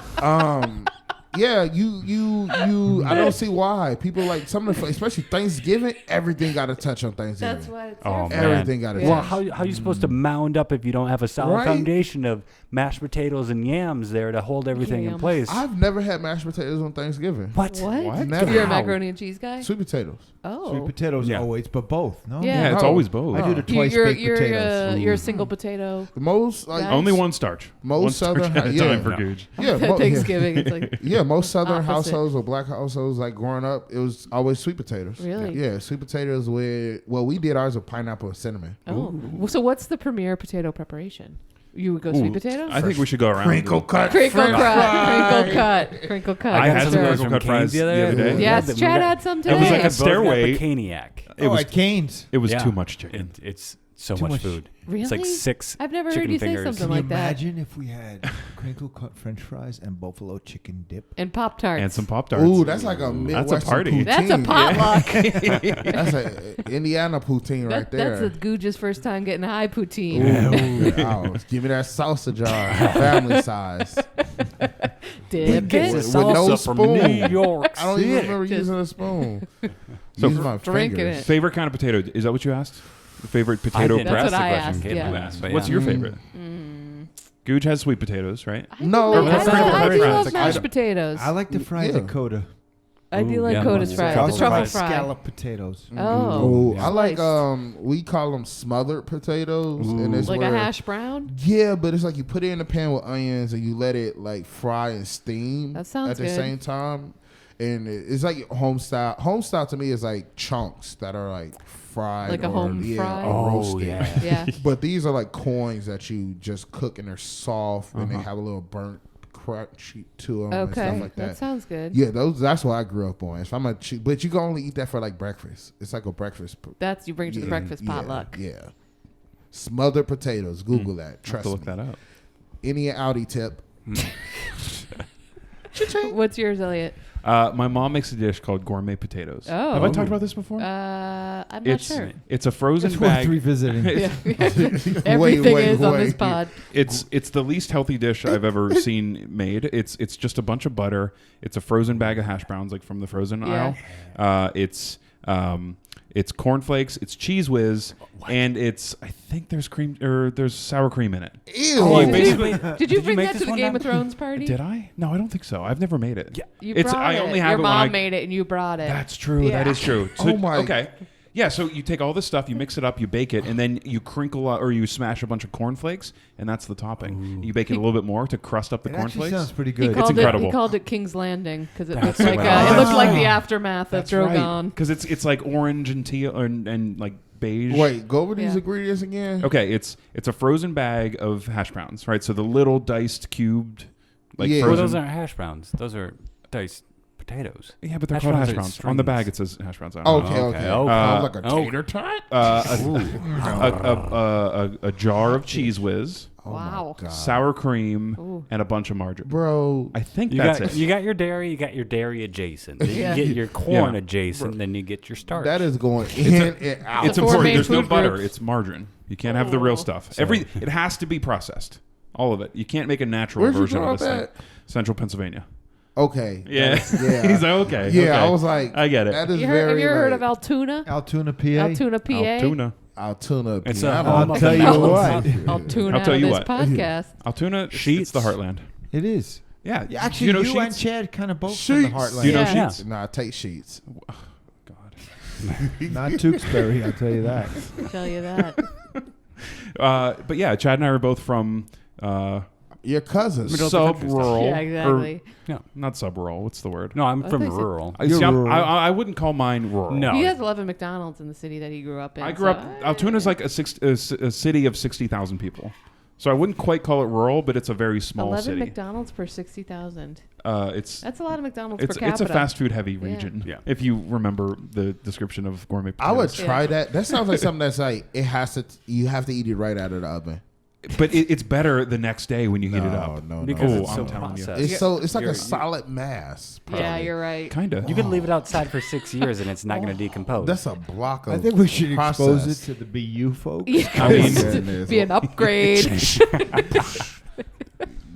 S2: yeah, you. I don't see why people like some of the, especially Thanksgiving. Everything got to touch on Thanksgiving.
S3: That's what it's
S1: Oh
S3: there
S1: man.
S2: Everything got to
S3: Yeah.
S1: Well,
S2: touch.
S1: how you supposed to mound up if you don't have a solid
S2: Right?
S1: foundation of mashed potatoes and yams there to hold everything in
S3: Yams.
S1: place?
S2: I've never had mashed potatoes on Thanksgiving.
S1: What?
S3: for. What?
S2: Never.
S3: You're a
S1: How?
S3: macaroni and cheese guy?
S2: Sweet potatoes.
S3: Oh.
S4: Sweet potatoes
S1: Yeah.
S4: always, but both. No.
S3: Yeah.
S5: Yeah, it's
S2: No.
S5: always both.
S4: I do the twice
S3: you're,
S4: baked
S3: you're,
S4: potatoes.
S3: you're a single potato.
S2: Most like
S3: Guys.
S5: Only one starch.
S2: Most
S5: one starch
S2: Southern-
S5: at a
S2: yeah.
S5: time for
S1: No.
S5: Gooch.
S2: yeah,
S3: Thanksgiving, it's like,
S2: yeah, most Southern
S3: Opposite.
S2: households or black households, like growing up, it was always sweet potatoes.
S3: Really?
S2: Yeah, sweet potatoes with we did ours with pineapple and cinnamon.
S3: oh. Well, so what's the premier potato preparation? You would go sweet
S5: Ooh,
S3: potatoes?
S5: I think we should go around.
S2: Crinkle cut.
S3: Crinkle
S2: French
S3: cut.
S2: fry.
S3: Crinkle cut. Crinkle cut.
S5: I
S1: got
S5: had
S1: some
S5: some
S1: of those
S5: crinkle
S1: from
S5: cut fries
S1: Cane's
S5: the other day.
S3: Yes,
S1: we
S3: Chad
S1: got-
S3: had some
S5: It
S3: today.
S5: was like a
S1: both got
S5: stairway.
S1: the Caniac.
S5: It was
S4: at Cane's.
S5: it was
S1: Yeah.
S5: too much chicken.
S1: It's so
S4: Too
S1: much
S4: much.
S1: food.
S3: Really?
S1: It's like 6
S3: I've never
S1: chicken
S3: heard you say
S1: fingers.
S3: something
S4: Can you
S3: like that.
S4: imagine if we had crinkle cut French fries and buffalo chicken dip?
S3: And Pop Tarts.
S5: And some Pop Tarts.
S2: Ooh, that's like a Midwestern
S5: party.
S2: poutine.
S3: That's a potluck.
S2: That's a Indiana poutine right
S3: That's
S2: there.
S3: a Gougis first time getting high poutine.
S2: Ooh, wow. Give me that salsa jar, family size.
S3: Dip
S1: Gets
S3: it.
S1: a
S2: With no
S1: salsa from
S2: spoon.
S1: New York
S2: I don't even
S1: City.
S2: remember
S3: Just-
S2: using a spoon.
S5: So
S2: Use my
S3: drinking
S2: fingers.
S3: it.
S5: Favorite kind of potato? Is that what you asked? Favorite
S1: I
S5: potato
S1: didn't
S3: That's
S1: ask
S3: what
S1: the
S3: I
S1: question.
S3: asked,
S1: Caitlin
S3: yeah.
S1: asked, but
S5: What's
S1: yeah.
S5: your favorite?
S3: Mm.
S5: Gooch has sweet potatoes, right?
S3: I do
S1: No,
S3: like-
S1: that's
S3: I
S1: not
S3: do
S1: very
S3: love
S1: fast.
S3: mashed potatoes.
S4: I like the fried
S2: Yeah.
S4: Dakota.
S3: I do
S1: Ooh,
S3: like
S1: yeah,
S3: Coda's
S1: yeah.
S3: fry.
S1: Truffle
S3: The truffle
S1: fries.
S3: fry.
S4: Scallop potatoes.
S3: Oh.
S2: Oh, I like
S3: Sliced.
S2: we call them smothered potatoes, and it's
S3: Like
S2: where,
S3: a hash brown?
S2: Yeah, but it's like you put it in a pan with onions and you let it like fry and steam
S3: That sounds
S2: at the
S3: good.
S2: same time, and it's like home style. Home style to me is like chunks that are like fried,
S3: Like a
S2: or,
S3: home fry?
S2: or
S1: Oh,
S2: roasted.
S1: yeah.
S3: Yeah.
S2: But these are like coins that you just cook and they're soft and they
S1: Uh-huh.
S2: have a little burnt crunchy to them and
S3: Okay.
S2: stuff like
S3: That
S2: that.
S3: sounds good.
S2: Yeah, that's what I grew up on. If I'm but you can only eat that for like breakfast. It's like a breakfast.
S3: That's you bring it to the
S2: Yeah,
S3: breakfast
S2: yeah,
S3: potluck.
S2: Yeah. Smothered potatoes. Google that.
S5: I have
S2: Trust
S5: to look
S2: me.
S5: that up.
S2: Any Audi tip.
S3: What's yours, Elliot?
S5: My mom makes a dish called gourmet potatoes.
S3: Oh.
S5: Have I talked about this before?
S3: I'm not
S5: it's
S3: sure.
S5: it's a frozen
S4: It's worth
S5: bag.
S4: revisiting.
S3: Yeah. Everything
S2: wait,
S3: is on this
S2: wait.
S3: pod.
S5: It's the least healthy dish I've ever seen made. It's just a bunch of butter. It's a frozen bag of hash browns, like from the frozen
S3: Yeah.
S5: aisle. It's cornflakes. It's Cheese Whiz, and I think there's cream or there's sour cream in it.
S2: Ew.
S1: Oh,
S3: Did
S1: basically,
S3: you, did you bring
S1: make
S3: that
S1: this
S3: to the
S1: one
S3: Game
S1: time?
S3: of Thrones party?
S5: Did I? No, I don't think so. I've never made it.
S1: Yeah.
S3: You
S5: It's-
S3: brought
S5: I
S3: it.
S5: only have
S3: Your
S5: it when
S3: mom
S5: I-
S3: made it and you brought it.
S5: That's true.
S3: Yeah.
S5: That is true. So,
S2: Oh my-
S5: Okay. Yeah, so you take all this stuff, you mix it up, you bake it, and then you crinkle or you smash a bunch of cornflakes, and that's the topping. You bake it a little bit more to crust up the
S4: It actually
S5: cornflakes.
S4: sounds pretty
S3: He
S4: good.
S5: It's incredible.
S3: He called it King's Landing because it
S1: That's
S3: looked like
S1: right.
S3: it looked like the aftermath of Drogon.
S5: Because it's like orange and teal and like beige.
S2: Wait, go over these
S3: Yeah.
S2: ingredients again.
S5: Okay, it's a frozen bag of hash browns, right? So the little diced cubed, like
S2: Yeah.
S1: Well,
S5: frozen.
S1: those aren't hash browns. Those are diced potatoes.
S5: Yeah, but they're
S1: Hash
S5: called
S1: browns
S5: hash
S1: are
S5: browns. On the
S1: strings.
S5: bag it says hash browns. I don't know.
S2: Okay.
S1: okay.
S2: Like a tater tot.
S5: A jar of Cheese Whiz,
S3: Wow.
S5: sour cream,
S3: Ooh.
S5: and a bunch of margarine.
S2: Bro,
S5: I think
S1: You
S5: that's
S1: got
S5: it.
S1: you got your dairy. You got your dairy adjacent. Then
S3: Yeah.
S1: You get your corn
S5: Yeah.
S1: adjacent. Then you get your starch.
S2: that is going in and out.
S5: It's
S3: The four
S5: important.
S3: main
S5: There's no
S3: food
S5: butter.
S3: groups.
S5: It's margarine. You can't have the real
S3: Oh.
S5: stuff.
S1: So-
S5: It has to be processed. All of it. You can't make a natural
S2: Where'd you
S5: version
S2: grow
S5: of this
S2: up
S5: thing.
S2: at?
S5: Central Pennsylvania.
S2: Okay.
S5: Yeah.
S2: Yeah.
S5: He's like, okay.
S2: Yeah,
S5: okay.
S2: I was like,
S5: I get it.
S2: That is
S3: Have
S2: very.
S3: you ever heard
S2: like,
S3: of Altoona?
S4: Altoona, PA.
S3: Altoona, PA.
S5: Altoona.
S2: Altoona?
S1: It's
S2: PA?
S1: a
S2: I don't
S1: home
S2: know.
S1: of
S4: I'll tell you
S1: melons.
S4: what.
S3: Altoona,
S5: I'll tell you
S3: this
S5: what.
S3: podcast.
S5: Altoona, it's
S1: Sheets.
S5: the heartland.
S4: It is.
S5: Yeah.
S4: Actually,
S5: you know
S4: you and
S5: Sheets?
S4: Chad kind of both from the
S2: Sheets.
S4: heartland.
S5: Do you know
S3: Yeah.
S5: Sheets?
S2: Nah, take sheets.
S5: God.
S4: Not Tewksbury, I'll tell you that.
S3: I'll tell you that.
S5: But yeah, Chad and I are both from
S2: Your cousins.
S1: Middle of the country
S5: sub-rural.
S3: Yeah, exactly.
S5: Not sub-rural. What's the word?
S1: No, I'm
S3: I
S1: from
S3: think so.
S1: rural.
S5: I,
S4: You're
S5: see,
S4: rural.
S5: I wouldn't call mine rural.
S1: No.
S3: He has 11 McDonald's in the city that he grew up in.
S5: I grew up.
S3: so
S5: Altoona's like a city of 60,000 people, so I wouldn't quite call it rural, but it's a very small
S3: 11
S5: city.
S3: McDonald's per 60,000.
S5: It's
S3: That's a lot of McDonald's
S5: it's
S3: per capita.
S5: a fast food heavy
S3: Yeah.
S5: region.
S1: Yeah.
S5: If you remember the description of gourmet
S2: I would
S5: potatoes.
S2: try
S3: Yeah.
S2: that. That sounds like something that's like it has to. You have to eat it right out of the oven.
S5: But it's better the next day when you heat it up.
S2: No,
S1: Because
S5: Oh,
S1: it's
S5: I'm
S1: so
S5: telling you.
S1: processed.
S2: It's like
S1: You're-
S2: a solid mass.
S3: Yeah,
S2: probably.
S3: you're right.
S5: Kinda.
S1: You can leave it outside for 6 years and it's not going to decompose.
S2: That's a block of.
S4: I think we should expose it
S2: process.
S4: to the BU folks.
S3: Yeah.
S5: I mean-
S2: Goodness.
S3: Be an upgrade.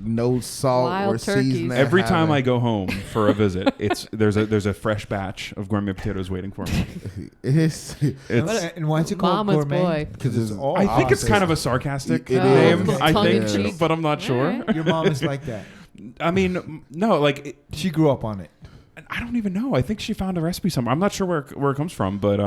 S2: No salt
S3: Wild
S2: or
S3: turkeys.
S2: seasoning.
S5: Every time I go home for a visit, there's a fresh batch of gourmet potatoes waiting for me.
S2: it's
S5: It's,
S4: And why is it called
S3: Mama's
S4: gourmet?
S3: boy.
S4: Because it's all.
S5: I think it's
S2: opposite.
S5: kind of a sarcastic
S2: It is.
S5: name.
S3: Oh,
S5: I
S3: tongue in
S5: think,
S3: cheek.
S5: but I'm not sure.
S3: Alright.
S4: Your mom is like that.
S5: I mean, no, like
S4: She grew up on it.
S5: I don't even know. I think she found a recipe somewhere. I'm not sure where it comes from, but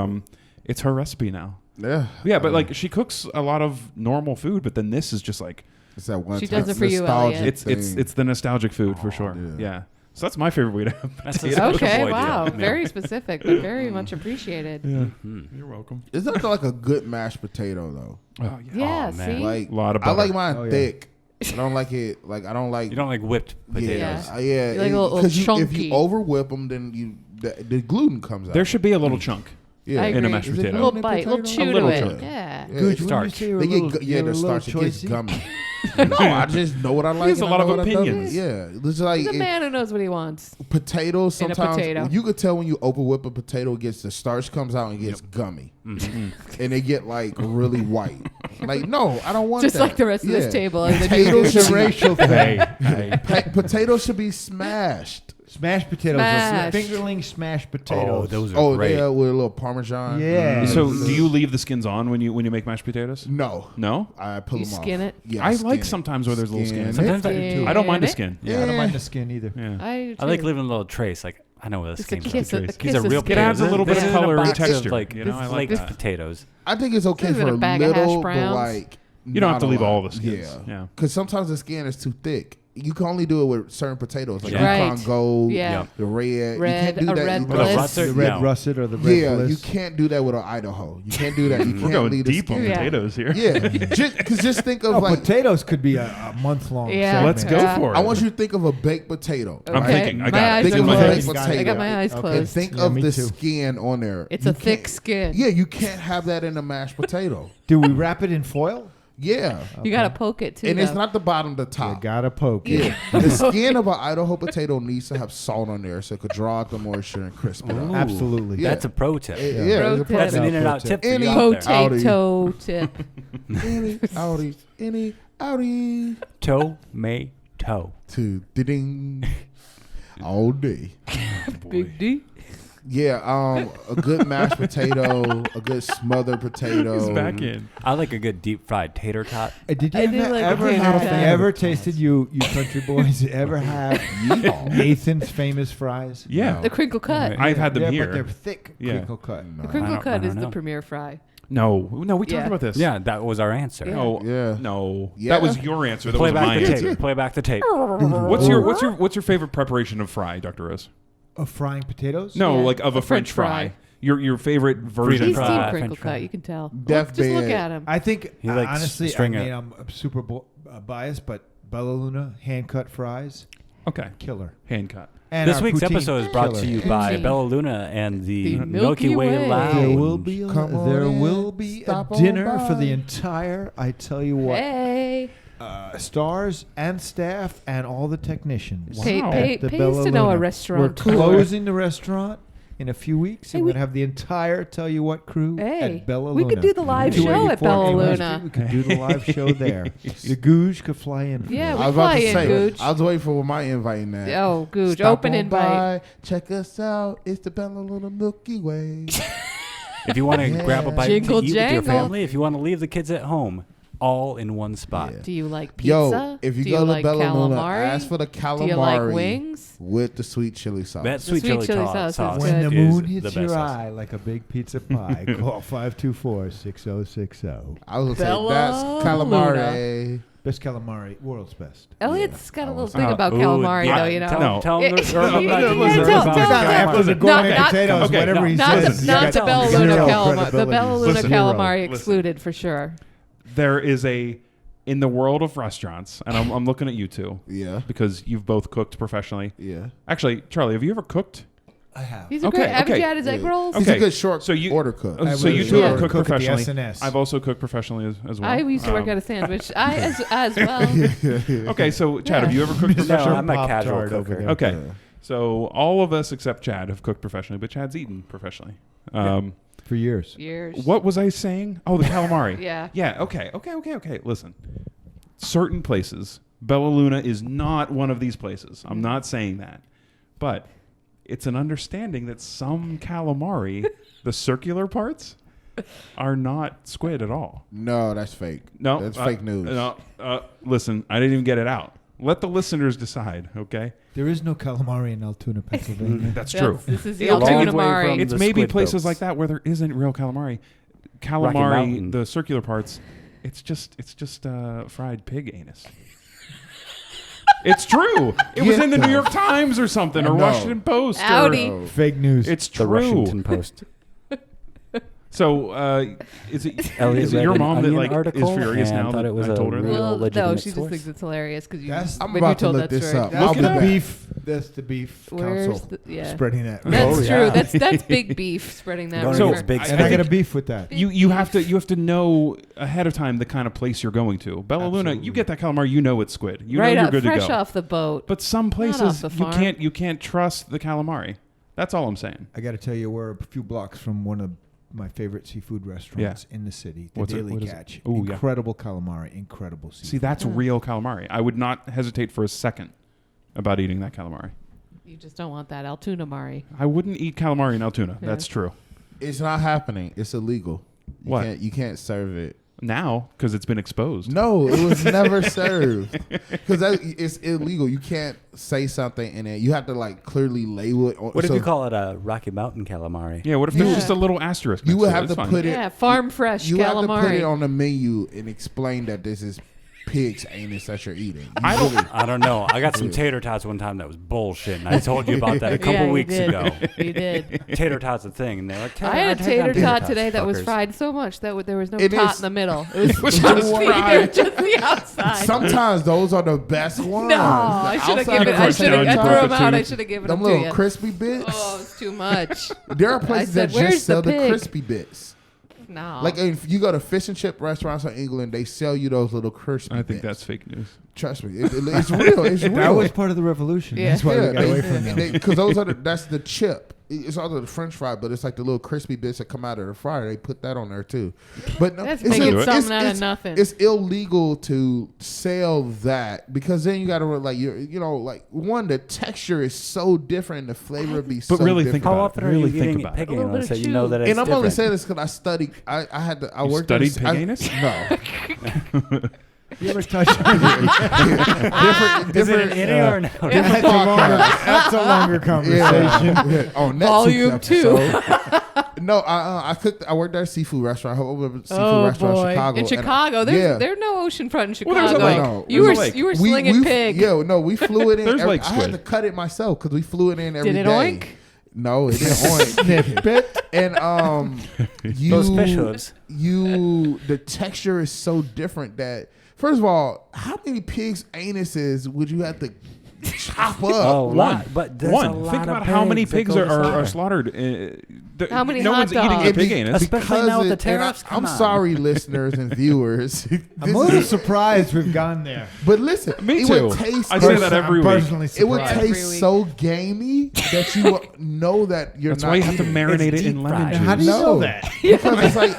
S5: it's her recipe now.
S2: Yeah.
S5: Yeah, but like she cooks a lot of normal food, but then this is just like
S2: It's that one.
S3: She
S2: time
S3: does it for you,
S2: nostalgic
S3: Elliot.
S5: it's
S2: thing.
S5: the nostalgic food for sure.
S2: yeah.
S5: Yeah. So that's my favorite way to have
S1: That's a
S5: potatoes.
S1: special
S3: Okay,
S1: boy
S3: wow.
S1: deal.
S3: Very specific, but very much appreciated.
S5: Yeah.
S1: Mhm.
S5: You're welcome.
S2: It's not like a good mashed potato though.
S5: Oh, yeah.
S3: Yeah,
S1: Oh, man.
S3: see?
S2: Like
S5: Lot of
S2: I like
S5: butter.
S2: mine
S4: Oh, yeah.
S2: thick. I don't like it. Like I don't like.
S1: You don't like whipped potatoes.
S3: Yeah.
S2: Yeah.
S3: You like a little
S2: 'cause if
S3: chunky.
S2: you over whip them, then the gluten comes out.
S5: There should be a little chunk.
S2: yeah.
S3: I
S5: in a
S3: agree.
S5: mashed
S2: Is it
S3: A
S5: potato.
S3: little
S2: gluten
S3: bite, little
S2: potato?
S3: chew
S5: A little
S3: to it.
S5: chunk.
S3: Yeah.
S2: Yeah,
S4: Good.
S2: it's-
S4: You're a
S2: They
S4: little,
S2: get
S4: you're
S2: the
S4: a little
S2: starch. It gets
S4: choicey.
S2: gummy. No, I just know what I like.
S5: has a
S2: and
S5: lot
S2: I
S5: of
S2: know what I don't.
S5: opinions.
S2: Yeah, it's like
S3: He's a
S2: it-
S3: man who knows what he wants.
S2: potatoes.
S3: In a
S2: Sometimes
S3: potato.
S2: you could tell when you over whip a potato, it gets the starch comes out and it gets gummy, and they get like really white. Like no, I don't want
S3: Just
S2: that.
S3: like the rest of this
S2: Yeah.
S3: table. And then
S2: Potatoes
S4: It's
S2: should
S4: a
S2: be,
S4: racial thing.
S5: Hey.
S2: potatoes should be smashed.
S4: Smashed potatoes.
S3: Smash.
S4: Fingerling smashed
S1: Oh,
S4: potatoes.
S1: those are
S2: Oh,
S1: great.
S2: yeah, with a little Parmesan.
S4: Yeah.
S5: So do you leave the skins on when you make mashed potatoes?
S2: No,
S5: No?
S2: I pull
S3: You
S2: them off.
S3: skin it?
S2: Yeah,
S5: I
S2: skin
S5: like
S2: it.
S5: sometimes where there's a little skin.
S2: Skin
S1: Sometimes I
S3: Skin
S1: do too.
S5: I don't mind the
S3: it.
S5: skin.
S4: Yeah, I don't mind the skin either.
S5: Yeah.
S3: I
S1: I like leaving a little trace. Like I know where this
S3: Just a
S1: came
S3: kiss
S1: from.
S3: of- a
S5: He's
S3: kiss
S1: a
S3: of
S1: real
S3: skin.
S5: It adds a little bit
S1: This
S5: of
S1: is in a
S5: color and
S1: box of,
S5: texture.
S1: Like,
S5: You know, I
S1: this-
S5: like
S1: this
S5: that.
S1: potatoes.
S2: I think it's okay
S3: This is
S2: for
S3: a
S2: a
S3: bag of hash
S2: little, but
S3: browns.
S2: like
S5: You don't have to
S2: not a
S5: leave
S2: lot.
S5: all the skins.
S2: Yeah,
S5: Yeah.
S2: because sometimes the skin is too thick. You can only do it with certain potatoes, like
S1: Yeah.
S2: Yukon
S3: Right.
S2: Gold,
S3: Yeah.
S2: the red.
S3: Red-
S2: you can't do
S3: a
S2: that.
S3: red
S2: You
S1: With
S3: bliss.
S1: a
S2: can't-
S1: russet?
S4: The red
S1: No.
S4: russet or the red
S2: Yeah,
S4: bliss.
S2: you can't do that with an Idaho. You can't do that. You
S5: We're
S2: can't
S5: going
S2: leave the
S5: deep on
S2: skin.
S3: Yeah.
S5: potatoes here.
S2: Yeah, just think of
S4: Oh,
S2: like.
S4: potatoes could be a month-long.
S3: Yeah.
S4: segment.
S5: Let's go
S3: Yeah.
S5: for it.
S2: I want you to think of a baked potato.
S5: I'm
S3: Okay.
S5: thinking. I got
S3: My
S5: it.
S3: eyes
S2: Think
S3: are
S2: of a
S3: closed.
S2: baked potato.
S3: I got my eyes
S4: Okay.
S3: closed.
S2: And think
S4: Yeah,
S2: of
S4: me
S2: the
S4: too.
S2: skin on there.
S3: It's
S2: You
S3: a thick
S2: can't-
S3: skin.
S2: Yeah, you can't have that in a mashed potato.
S4: Do we wrap it in foil?
S2: Yeah,
S3: You got to poke it too.
S2: and it's
S3: though.
S2: not the bottom, the
S4: You
S2: top.
S4: gotta poke
S2: Yeah,
S4: it.
S2: the skin of an Idaho potato needs to have salt on there so it could draw out the moisture and crisp it up.
S4: Absolutely.
S2: Yeah.
S1: That's a pro tip.
S2: Yeah,
S3: Pro
S2: it's a
S3: tip.
S1: That's an
S4: Yeah,
S1: in and out
S4: pro
S1: tip for
S2: Any
S1: you out there.
S3: Potato tip.
S2: Any Audi, any Audi.
S1: Tomato.
S2: To ding all day.
S3: Big D.
S2: Yeah, a good mashed potato, a good smothered potato.
S5: He's back in.
S1: I like a good deep fried tater tot.
S4: Did you
S3: I do like
S4: ever
S3: a
S4: have,
S3: tater tot.
S4: ever tasted you country boys ever have Nathan's famous fries?
S5: Yeah.
S3: The crinkle cut.
S5: I've had them
S4: But
S5: here.
S4: they're thick
S5: Yeah.
S4: crinkle cut.
S3: The crinkle
S1: I
S3: cut is
S1: don't
S3: the
S1: know.
S3: premier fry.
S5: No, we talked
S3: Yeah.
S5: about this.
S1: Yeah, that was our answer.
S3: Yeah.
S5: No,
S2: Yeah.
S5: no.
S2: Yeah.
S5: That was your answer. That
S1: Play
S5: was my
S1: back the
S5: answer.
S1: tape. Play back the tape.
S5: What's your favorite preparation of fry, Dr. Rose?
S4: Of frying potatoes?
S5: No,
S3: Yeah.
S5: like of a French fry. Your favorite version.
S3: He's
S1: fry,
S3: team
S1: French
S3: crinkle
S1: fry.
S3: cut. You can tell.
S2: Def
S3: Just look
S2: band.
S3: at him.
S4: I think,
S1: He likes
S4: honestly,
S1: string it.
S4: I'm super biased, but Bella Luna hand-cut fries,
S5: Okay,
S4: killer.
S5: hand cut.
S4: And
S1: This
S4: our
S1: week's
S4: poutine,
S1: episode is brought to you
S4: killer.
S1: by
S3: Poutine.
S1: Bella Luna and the,
S3: The
S1: Milky Way
S3: Milky Way.
S1: Lounge.
S4: There will be
S2: Come on
S4: there
S2: in,
S4: will be a
S2: stop on
S4: dinner
S2: by.
S4: for the entire. I tell you what,
S3: Hey.
S4: stars and staff and all the technicians.
S3: Pay,
S5: Wow.
S3: pay,
S4: at the
S3: pays
S4: Bella
S3: to know a
S4: Luna.
S3: restaurant.
S4: We're closing the restaurant in a few weeks,
S3: Hey,
S4: and we're
S3: we-
S4: gonna have the entire Tell You What crew
S3: Hey,
S4: at Bella
S3: we
S4: Luna.
S3: could do the live show at
S4: 284
S3: Bella
S4: Amos
S3: Luna.
S4: Street. We could do the live show there. The Gougis could fly in. for
S3: Yeah,
S4: us.
S3: we
S2: I was about
S3: fly
S2: to
S3: in,
S2: say,
S3: Gooch.
S2: I was waiting for my invite in that.
S3: Oh, Gooch.
S2: Stop
S3: Open
S2: on
S3: invite.
S2: by, check us out. It's the Bella Luna Milky Way.
S1: If you want to
S2: Yeah.
S1: grab a bite
S3: Jingle
S1: to eat with your
S3: jangle.
S1: family, if you want to leave the kids at home, all in one spot.
S2: Yeah.
S3: Do you like pizza?
S2: Yo, if you
S3: Do
S2: go to
S3: like
S2: Bella Luna,
S3: calamari?
S2: ask for the calamari
S3: Do you like wings?
S2: with the sweet chili sauce.
S1: That sweet,
S3: sweet
S1: chili,
S3: chili
S1: sauce,
S3: sauce is
S4: When the
S3: good.
S4: moon
S1: is
S4: hits
S1: the
S4: your
S1: best sauce.
S4: eye like a big pizza pie, call 524-6060.
S2: I was gonna say
S3: Bella
S2: that's calamari.
S4: Best calamari, world's best.
S3: Elliot's got a little
S2: was-
S3: thing about
S5: Ooh,
S3: calamari,
S5: yeah.
S3: though, you know.
S1: Tell
S5: No.
S1: them
S3: Yeah.
S1: the
S3: Yeah,
S1: about
S3: yeah,
S1: the
S3: yeah,
S1: about
S3: tell-
S1: the
S3: tell-
S1: calamari.
S4: After the
S3: Not-
S4: gourmet
S3: not-
S4: potatoes,
S5: okay,
S4: whatever
S5: no.
S4: he
S3: Not
S4: says,
S3: the,
S4: you
S3: not
S4: got
S3: the Bella
S4: zero
S3: Luna
S4: credibility.
S3: the Bella Luna
S5: Listen.
S3: calamari
S5: Listen.
S3: excluded for sure.
S5: There is in the world of restaurants, and I'm looking at you two
S2: Yeah,
S5: because you've both cooked professionally.
S2: yeah.
S5: Actually, Charlie, have you ever cooked?
S4: I have.
S3: He's a
S5: Okay,
S3: great. Haven't
S5: okay.
S3: you had his egg
S2: Yeah.
S3: rolls?
S2: He's
S5: Okay.
S2: a good short
S5: So you-
S2: order cook.
S4: I
S5: So you
S4: was
S5: two
S4: a
S5: have cooked
S4: cook at the
S5: professionally.
S4: SNS.
S5: I've also cooked professionally as well.
S3: I used to work at a sandwich. I as well.
S5: Okay, so Chad, have you ever cooked
S1: No,
S5: professionally?
S1: I'm a casual
S4: Pop-Tart over
S1: cooker.
S4: there.
S5: Okay,
S2: Yeah.
S5: so all of us except Chad have cooked professionally, but Chad's eaten professionally.
S4: For years.
S3: Years.
S5: What was I saying? Oh, the calamari.
S3: Yeah.
S5: Yeah. Okay. Listen, certain places, Bella Luna is not one of these places. I'm not saying that, but it's an understanding that some calamari, the circular parts, are not squid at all.
S2: No, that's fake.
S5: No,
S2: that's fake news.
S5: No, listen, I didn't even get it out. Let the listeners decide. Okay,
S4: There is no calamari in Altoona, Pennsylvania.
S5: that's true.
S3: This is the
S1: Long
S3: Altoona
S1: way
S3: Mari.
S1: from
S5: It's
S1: the
S5: maybe
S1: squid
S5: places
S1: boats.
S5: like that where there isn't real calamari.
S1: Rocky
S5: Calamari,
S1: Mountain.
S5: the circular parts, it's just fried pig anus. It's true. It was in the New York Times or something, or
S2: No.
S5: Washington Post. or-
S3: Howdy.
S2: Bro.
S4: Fake news.
S5: It's
S1: The
S5: true.
S1: Washington Post.
S5: So, is it
S1: Elliot
S5: is it
S1: read
S5: your
S1: an
S5: mom that
S1: Onion
S5: like is
S1: article
S5: furious
S1: and
S5: now
S1: thought
S5: that
S1: it was
S5: I
S1: a
S5: told her
S1: real
S5: that?
S3: Well, no,
S1: legitimate
S3: she just
S1: source.
S3: thinks it's hilarious because you.
S4: That's-
S2: I'm
S3: when you
S2: about to
S3: told
S2: look
S3: that
S2: this
S3: story.
S2: up.
S4: That's
S2: I'll
S4: the
S2: be back.
S4: beef. That's the beef
S3: Where's
S4: council
S3: the- yeah.
S4: spreading that.
S3: That's
S1: Oh,
S3: true.
S1: yeah.
S3: That's big beef spreading that.
S1: Don't
S5: So,
S3: rumor.
S1: it's big
S5: I-
S4: And I got a
S5: think-
S4: beef with that.
S5: You have to know ahead of time the kind of place you're going to. Bella Luna, you get that calamari, you know it's squid. You
S3: right
S5: know you're
S3: up,
S5: good
S3: fresh
S5: to go.
S3: off the boat.
S5: But some
S3: off
S5: places
S3: the farm.
S5: you can't trust the calamari. That's all I'm saying.
S4: I got to tell you, we're a few blocks from one of my favorite seafood restaurants in the city, the
S5: What's it?
S4: Daily
S5: What is it?
S4: Catch.
S5: Ooh, yeah.
S4: Incredible calamari, incredible seafood.
S5: See, that's real calamari. I would not hesitate for a second about eating that calamari.
S3: You just don't want that Altoona Mari.
S5: I wouldn't eat calamari in Altoona.
S3: Yeah.
S5: That's true.
S2: It's not happening. It's illegal.
S5: What?
S2: You can't serve it.
S5: Now, because it's been exposed.
S2: No, it was never served because it's illegal. You can't say something in it. You have to like clearly label it.
S1: What if you call it a Rocky Mountain calamari?
S5: Yeah, what if there's
S3: Yeah.
S5: just a little asterisk?
S2: You
S5: next
S2: would
S5: to
S2: have
S5: it?
S2: to
S5: It's fine.
S2: put it.
S3: Yeah, farm fresh
S2: You have to
S3: calamari.
S2: put it on the menu and explain that this is pig's anus that you're eating.
S5: I don't-
S1: I don't know. I got some tater tots one time that was bullshit, and I told you about that a couple
S3: Yeah, you
S1: weeks
S3: did.
S1: ago.
S3: You did.
S1: Tater tots a thing, and they're like,
S3: I had a
S1: take on
S3: tater tot
S1: tots,
S3: today that was
S1: fuckers.
S3: fried so much that there was no
S2: It
S3: tot
S2: is-
S3: in the middle. It was
S2: just fried.
S3: just the outside.
S2: Sometimes those are the best ones.
S3: No, I should have
S2: outside
S3: given. I
S5: crunch
S3: should have.
S5: down,
S3: I
S5: you
S3: threw
S5: broke
S3: them
S5: a
S3: out. I
S5: tooth.
S3: should have given
S2: Them
S3: them to
S2: little
S3: you.
S2: crispy bits.
S3: Oh, it's too much.
S2: There are places
S3: said,
S2: that
S3: "Where's
S2: just sell
S3: the
S2: the
S3: pig?"
S2: crispy bits.
S3: No.
S2: Like if you go to fish and chip restaurants in England, they sell you those little crispy
S5: I think
S2: bits.
S5: that's fake news.
S2: Trust me, it's real. It's real.
S4: That was part of the revolution.
S3: Yeah.
S4: That's why we got away
S2: Yeah,
S4: from them.
S2: because that's the chip. it's also the French fry, but it's like the little crispy bits that come out of the fryer. They put that on there too. But no,
S3: That's
S2: it's
S3: making
S2: a-
S3: something out of nothing.
S2: It's illegal to sell that because then you got to like like one, the texture is so different, the flavor would be so
S5: But really
S2: different.
S5: think
S1: How
S5: about
S1: often
S5: it.
S1: are you
S5: Really think
S1: eating
S5: about
S1: pig
S5: it.
S3: A little
S1: anus
S3: bit
S1: that
S3: of
S1: you know
S3: chew.
S1: that it's
S2: And I'm only
S1: different?
S2: saying this because I studied. I had to. I
S5: You
S2: worked.
S5: studied
S2: in,
S5: pig anus?
S2: No.
S4: You ever touch
S2: different.
S1: Is it an innie or an outie?
S4: That's a longer conversation.
S2: Yeah. On Netflix
S3: Volume
S2: episode. No, I cooked. I worked at a seafood restaurant. I opened a seafood restaurant in Chicago.
S3: In
S2: and
S3: Chicago, there's no oceanfront in Chicago.
S5: Well, there's a lake.
S2: No,
S3: you
S5: there's
S3: were
S5: a lake.
S3: you were slinging pig.
S2: Yeah, no, we flew it in.
S5: There's like
S2: I had
S5: squid.
S2: to cut it myself because we flew it in every day.
S3: Did it oink?
S2: No, it didn't oink.
S4: Snippet.
S2: And
S1: Those fish hooves.
S2: the texture is so different that first of all, how many pigs' anuses would you have to chop up?
S1: Oh,
S5: One.
S1: lot, but there's a
S5: One.
S1: lot
S5: Think
S1: of
S5: about how many
S1: pigs that
S5: pigs
S1: go to
S5: are
S1: slaughter.
S5: slaughtered.
S3: How many
S5: no
S3: hot
S5: one's eating
S3: dogs?
S5: a pig anus.
S1: Especially now with the
S2: and
S1: tariffs,
S2: I'm
S1: come on.
S2: sorry, listeners and viewers.
S4: I'm a little surprised we've gone there.
S2: But listen,
S5: Me
S2: it
S5: too.
S2: would taste.
S5: I say that every
S4: I'm
S5: week.
S4: personally
S2: It would
S4: surprised.
S3: Every
S2: taste
S3: week.
S2: so gamey that you will know that you're
S5: That's
S2: not.
S5: why you have to
S2: eating.
S5: marinate
S1: It's
S5: it in
S1: deep
S5: lemon
S1: fried.
S5: juice.
S4: How do you
S2: No.
S4: know that?
S2: Because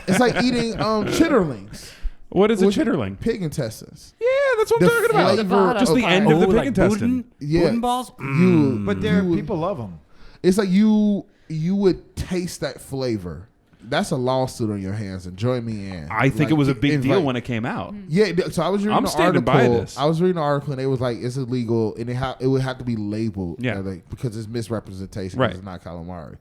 S2: it's like eating chitterlings.
S5: What is a
S2: With
S5: chitterling?
S2: Pig intestines.
S5: Yeah, that's what I'm talking about.
S3: The bottom.
S5: Just the
S3: Okay.
S5: end of the
S1: Oh,
S5: pig
S1: like
S5: intestine.
S1: Boudin?
S2: Yeah.
S1: Boudin balls?
S4: But people love them.
S2: It's like you would taste that flavor. That's a lawsuit on your hands, and join me in.
S5: I think
S2: Like,
S5: it was a big deal
S2: invite-
S5: when it came out.
S2: Yeah, so I was reading
S5: I'm
S2: an
S5: standing
S2: article.
S5: by this.
S2: I was reading an article, and it was like it's illegal, and it would have to be labeled,
S5: Yeah.
S2: like, because it's misrepresentation.
S5: Right.
S2: It's not calamari.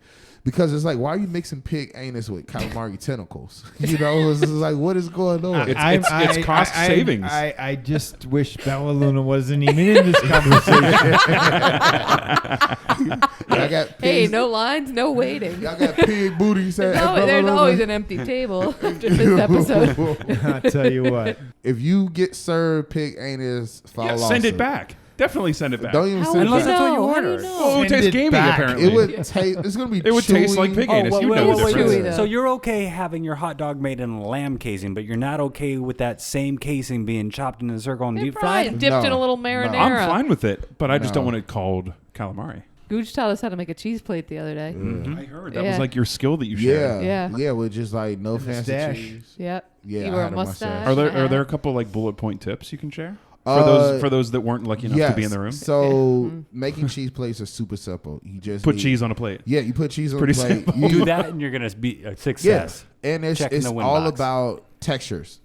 S2: Because it's like, why are you mixing pig anus with calamari tentacles? You know, it's just like, what is going on?
S5: It's cost savings.
S4: I just wish Bella Luna wasn't even in this conversation.
S2: I got
S3: Hey,
S2: pigs,
S3: no lines, no waiting.
S2: y'all got pig booty.
S3: There's always an empty table after this episode.
S4: I'll tell you what.
S2: If you get served pig anus, file
S5: Yeah,
S2: lawsuit.
S5: send it back. Definitely send it back.
S2: Don't even
S3: How
S2: send
S3: would
S2: it
S1: Unless
S3: you
S2: back.
S1: that's what you
S3: know? How do you
S1: ordered.
S3: know?
S5: Well, it would
S4: Send
S5: taste
S4: it
S5: gamey
S4: back.
S5: apparently.
S2: It would taste. It's gonna be.
S5: It would taste like pig
S2: chewy.
S5: anus.
S1: well,
S5: You
S1: wait,
S5: know
S1: wait,
S5: the
S1: wait,
S5: difference.
S3: chewy, though.
S1: So you're okay having your hot dog made in lamb casing, but you're not okay with that same casing being chopped in a circle and
S3: They're
S1: deep
S3: probably
S1: fried?
S3: dipped
S2: No.
S3: in a little
S2: No.
S3: marinara.
S5: I'm fine with it, but I just don't
S2: No.
S5: want it called calamari.
S3: Gooch taught us how to make a cheese plate the other day.
S5: I heard that
S3: Yeah.
S5: was like your skill that you shared.
S2: Yeah,
S3: Yeah.
S2: yeah, with just like no fancy
S4: stash.
S2: cheese.
S3: Yep.
S2: Yeah,
S3: You
S2: I
S3: wear
S2: had
S3: a
S2: it
S3: mustache.
S2: myself.
S5: Are there
S3: Yeah.
S5: a couple like bullet point tips you can share
S2: Uh,
S5: for those that weren't lucky enough to be in the room?
S2: So making cheese plates are super simple. You just
S5: Put
S2: need-
S5: cheese on a plate.
S2: Yeah, you put cheese on
S5: Pretty
S2: the plate.
S5: simple.
S2: You,
S1: Do that and you're going to be a success.
S2: and it's
S1: Check in the win
S2: all
S1: box.
S2: about textures,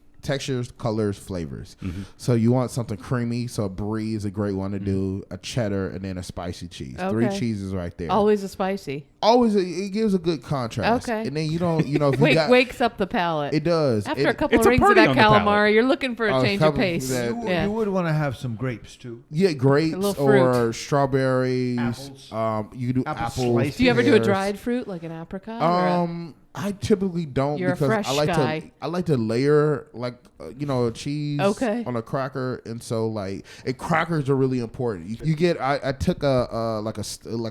S2: colors, flavors. So you want something creamy. So a brie is a great one to do. A cheddar and then a spicy cheese. Three
S3: Okay.
S2: cheeses right there.
S3: Always a spicy.
S2: Always, it gives a good contrast.
S3: Okay.
S2: And then you don't, if you got,
S3: Wakes up the palate.
S2: it does.
S3: After
S2: It-
S3: a couple
S5: it's
S3: of
S5: a
S3: rings of
S5: party
S3: that
S5: on the palate.
S3: calamari, you're looking for a
S2: Oh,
S3: change of
S2: couple-
S3: pace.
S2: that-
S3: Yeah.
S4: You would want to have some grapes too.
S2: Yeah, grapes
S3: little fruit.
S2: or strawberries.
S4: Apples.
S2: You can do
S4: Apple
S2: apples.
S4: slices.
S3: Do you ever do a
S2: pears.
S3: dried fruit like an apricot? or a-
S2: I typically don't
S3: You're a
S2: because
S3: fresh
S2: I like
S3: guy.
S2: to. I like to layer cheese
S3: Okay.
S2: on a cracker, and so and crackers are really important. You get. I took a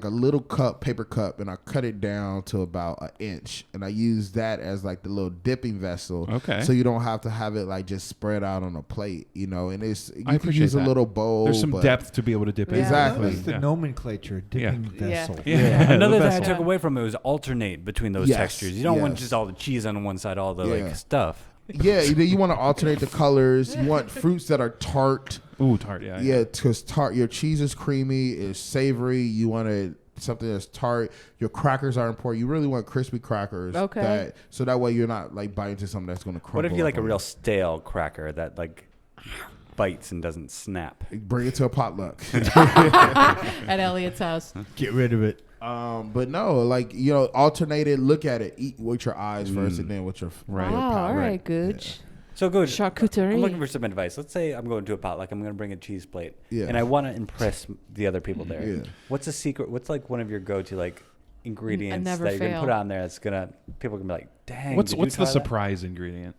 S2: little paper cup, and I cut it down to about an inch, and I use that as like the little dipping vessel.
S5: Okay.
S2: So you don't have to have it like just spread out on a plate, and it's you
S5: I
S2: can
S5: appreciate
S2: use a
S5: that.
S2: little bowl.
S5: There's some
S2: but-
S5: depth to be able to dip in.
S3: Yeah.
S2: Exactly.
S4: That's the
S5: Yeah.
S4: nomenclature, dipping
S3: Yeah.
S4: vessel.
S5: Yeah.
S1: Another
S5: the
S1: thing I
S5: vessel.
S1: took away from it was alternate between those
S2: Yes,
S1: textures. You don't want
S2: yes.
S1: just all the cheese on one side, all the
S2: Yeah.
S1: stuff.
S2: Yeah, you want to alternate the colors. You want fruits that are tart.
S5: Ooh, tart. Yeah.
S2: Yeah, because your cheese is creamy, is savory. You want something that's tart. Your crackers are important. You really want crispy crackers.
S3: Okay.
S2: So that way you're not like biting into something that's going to crumble.
S1: What if you like
S2: up
S1: a
S2: on
S1: real stale cracker that like bites and doesn't snap?
S2: Bring it to a potluck.
S3: At Elliot's house.
S4: Get rid of it.
S2: But no, alternate it. Look at it. Eat with your eyes first, and then with your
S5: Right.
S2: your
S3: Wow,
S2: palate.
S3: all right, Gooch.
S1: So good.
S3: Charcuterie.
S1: I'm looking for some advice. Let's say I'm going to a potluck. I'm going to bring a cheese plate,
S2: Yeah.
S1: and I want to impress the other people there.
S2: Yeah.
S1: What's a secret? What's like one of your go-to ingredients
S3: never
S1: that you're going to
S3: fail.
S1: put on there that's gonna people can be like, dang.
S5: What's
S1: did you
S5: the
S1: try that?
S5: surprise ingredient?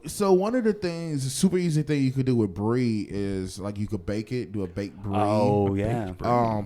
S2: So one of the things, super easy thing you could do with brie is like you could bake it, do a baked brie.
S1: Oh yeah.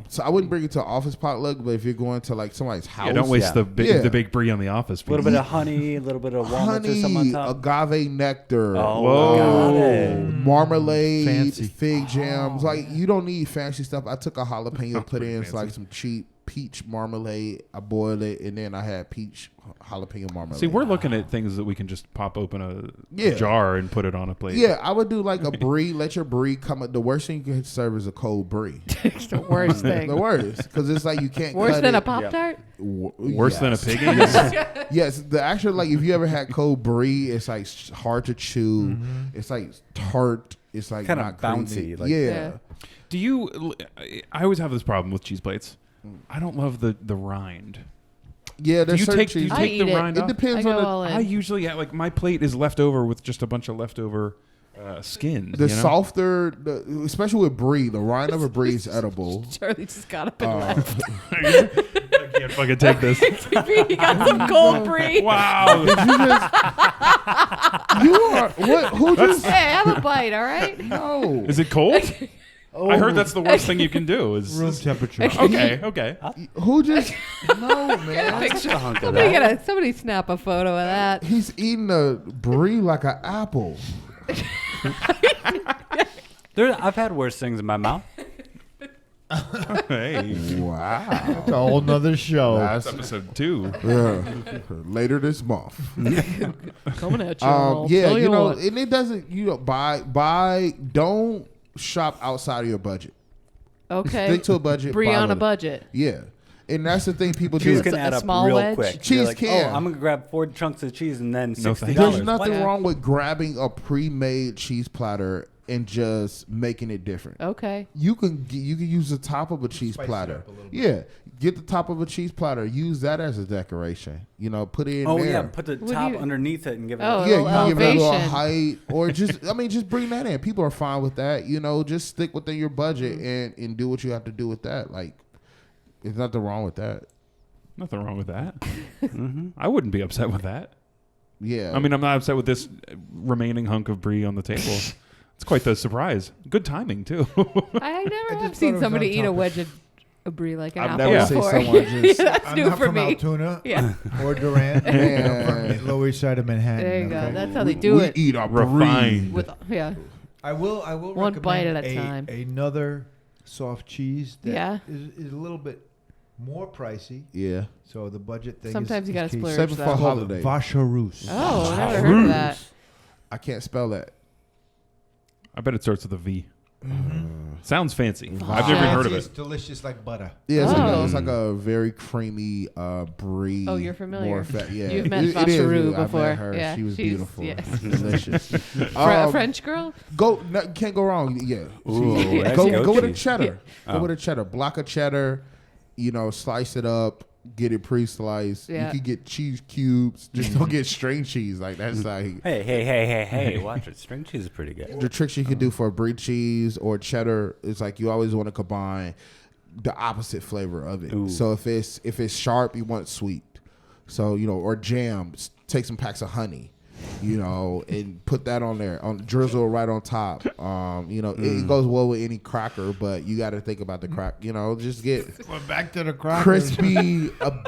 S2: So I wouldn't bring it to an office potluck, but if you're going to like somebody's house,
S5: Yeah, don't waste
S1: Yeah.
S5: the big brie on the office.
S1: A little bit of honey, a little bit of walnuts or something on top.
S2: agave nectar,
S1: Oh,
S5: Whoa.
S1: got it.
S2: marmalade,
S4: Fancy.
S2: fig jams. Like you don't need fancy stuff. I took a jalapeno, put in like some cheap peach marmalade. I boiled it, and then I had peach jalapeno marmalade.
S5: See, we're looking at things that we can just pop open a
S2: Yeah.
S5: jar and put it on a plate.
S2: Yeah, I would do like a brie. Let your brie come up. The worst thing you can serve is a cold brie.
S3: It's the worst thing.
S2: The worst, because it's like you can't.
S3: Worse
S2: cut
S3: than
S2: it.
S3: a Pop-Tart?
S5: Worse than a
S2: Yes.
S5: pig.
S2: Yes, the actual like if you ever had cold brie, it's like hard to chew. It's like tart. It's like
S1: Kinda
S2: not
S1: bouncy,
S2: creamy.
S1: like-
S2: yeah.
S5: Do you? I always have this problem with cheese plates. I don't love the rind.
S2: Yeah,
S5: Do
S2: there's
S5: you
S2: certain
S5: take
S2: cheese.
S3: I
S5: the
S3: eat it.
S5: rind
S2: It
S5: off?
S2: depends
S3: I
S2: on
S3: go
S2: the.
S3: all in.
S5: I usually like my plate is left over with just a bunch of leftover skin.
S2: The
S5: you know?
S2: softer, especially with brie, the rind of a brie is edible.
S3: Charlie just got up and left.
S5: I can't fucking take this.
S3: He got some cold brie.
S5: Wow.
S2: You are what? Who just?
S3: Hey, have a bite, all right?
S2: No.
S5: Is it cold? I heard that's the worst thing you can do. Is
S4: Room temperature.
S5: okay.
S2: Who just? No, man.
S3: Somebody snap a photo of that.
S2: He's eating a brie like an apple.
S1: I've had worse things in my mouth.
S5: Hey,
S2: Wow.
S4: It's a whole nother show.
S2: That's
S5: episode 2.
S2: later this month.
S3: Coming at you. I'll
S2: Yeah,
S3: tell
S2: you know,
S3: what.
S2: and it doesn't. You know, buy. Don't shop outside of your budget.
S3: Okay.
S2: Stick to a budget.
S3: Brie
S2: buy
S3: on a
S2: little.
S3: budget.
S2: Yeah, and that's the thing people
S1: Cheese
S2: do.
S1: can
S3: A
S1: add up
S3: small
S1: real
S3: wedge?
S1: quick.
S2: Cheese
S1: You're like,
S2: can.
S1: Oh, I'm gonna grab 4 chunks of cheese and then
S5: No,
S1: $60.
S5: thank
S2: There's nothing
S3: Yeah.
S2: wrong with grabbing a pre-made cheese platter and just making it different.
S3: Okay.
S2: You can use the top of a cheese
S4: Spice it
S2: platter.
S4: up a little bit.
S2: Yeah, get the top of a cheese platter. Use that as a decoration. You know, put it in
S1: Oh
S2: there.
S1: yeah, put the
S3: Would
S1: top
S3: you-
S1: underneath it and give it.
S3: Oh,
S1: a
S2: Yeah,
S3: little
S2: you give it a little
S3: elevation.
S2: height, or just bring that in. People are fine with that. You know, just stick within your budget and do what you have to do with that. Like, there's nothing wrong with that.
S5: Nothing wrong with that. I wouldn't be upset with that.
S2: Yeah,
S5: I mean, I'm not upset with this remaining hunk of brie on the table. It's quite the surprise. Good timing too.
S3: I never
S4: just
S3: have
S4: thought
S3: seen
S4: it was
S3: somebody
S4: on
S3: eat a
S4: topic.
S3: wedge of brie like an
S2: I've
S3: apple
S2: never seen
S3: before.
S2: someone just.
S3: That's
S4: I'm
S3: new
S4: not
S3: for
S4: from
S3: me.
S4: Altoona
S3: Yeah.
S4: or Durant.
S2: Man.
S4: I'm from Lower East Side of Manhattan.
S3: There you go.
S4: okay?
S3: That's how they do
S2: we
S3: it.
S2: eat our brie.
S5: Refined.
S3: With yeah.
S4: I will
S3: One
S4: recommend
S3: bite at a time.
S4: Another soft cheese that
S3: Yeah.
S4: is a little bit more pricey.
S2: Yeah,
S4: So the budget thing
S3: Sometimes
S4: is
S3: you gotta
S4: key.
S3: splurge.
S2: save it for
S3: though.
S2: holiday.
S4: Vacherus.
S3: Oh, I never heard of that.
S2: I can't spell that.
S5: I bet it starts with a V. Sounds fancy.
S3: Wow.
S5: I've never heard of
S4: It's
S5: it.
S4: delicious like butter.
S2: Yeah,
S3: Oh.
S2: it's like a very creamy brie.
S3: Oh, you're familiar.
S2: More fat. Yeah,
S3: You've met
S2: it is.
S3: Vacheroux
S2: I
S3: before.
S2: met her.
S3: Yeah,
S2: She was
S3: she's-
S2: beautiful.
S3: yes.
S2: Delicious.
S3: French girl?
S2: Can't go wrong. Yeah.
S1: Ooh, that's
S2: Go with a
S1: cheese.
S2: cheddar.
S1: Yeah.
S2: Go
S1: Oh.
S2: with a cheddar. Block of cheddar. You know, slice it up. Get it pre-sliced.
S3: Yeah.
S2: You can get cheese cubes. Just don't get string cheese. Like that's like
S1: Hey! Watch it. String cheese is pretty good.
S2: the tricks you can do for a brie cheese or cheddar. Is like you always want to combine the opposite flavor of it.
S1: Ooh.
S2: So if it's sharp, you want sweet. So or jam. Take some packs of honey. And put that on there, drizzle right on top. It goes well with any cracker, but you got to think about the crack. Just get
S4: We're back to the crackers.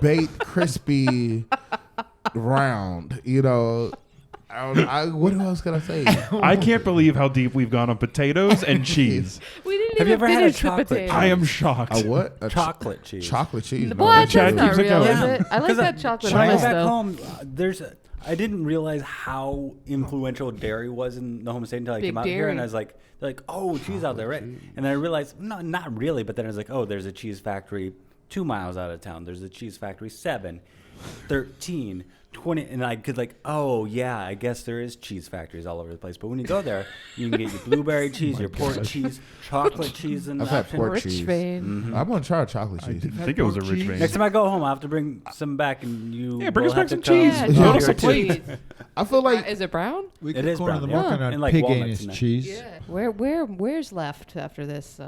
S2: baked crispy, round. What else can I say?
S5: I can't believe how deep we've gone on potatoes and cheese.
S3: We didn't
S1: Have you
S3: even
S1: ever had a
S3: finish the
S1: chocolate
S3: potatoes.
S5: I am shocked.
S2: A what? A
S1: Chocolate cheese.
S2: chocolate cheese.
S3: Well,
S2: No,
S3: that's
S5: Chad
S3: not
S5: keeps it
S3: real,
S5: going.
S3: is it? I like that chocolate
S1: When I
S3: hummus,
S1: got back
S3: though.
S1: home, I didn't realize how influential dairy was in the home state until I
S3: Big
S1: came out here,
S3: dairy.
S1: and I was like, they're like, oh, cheese out there, right? And then I realized, no, not really. But then I was like, oh, there's a cheese factory 2 miles out of town. There's a cheese factory 7, 13, 20, and I could oh yeah, I guess there is cheese factories all over the place. But when you go there, you can get your blueberry cheese, your pork cheese, chocolate cheese, and
S2: I've had
S1: option.
S2: pork
S3: Rich
S2: cheese.
S3: vein.
S2: I'm gonna try chocolate cheese.
S5: I think it was a rich vein.
S1: Next time I go home, I have to bring some back, and you
S5: Yeah, bring
S1: will
S5: us
S1: have
S5: back
S1: to
S5: some
S1: come
S5: cheese.
S3: Yeah,
S1: with
S5: Notice
S1: your
S5: some
S3: chocolate
S1: cheese.
S3: cheese.
S2: I feel like
S3: Is it brown?
S4: We
S1: It
S4: could
S1: is
S4: corner the
S1: brown, yeah.
S4: market on
S1: And like
S4: pig
S1: walnuts
S4: anus
S1: in there.
S4: cheese.
S3: Yeah. Where's left after this?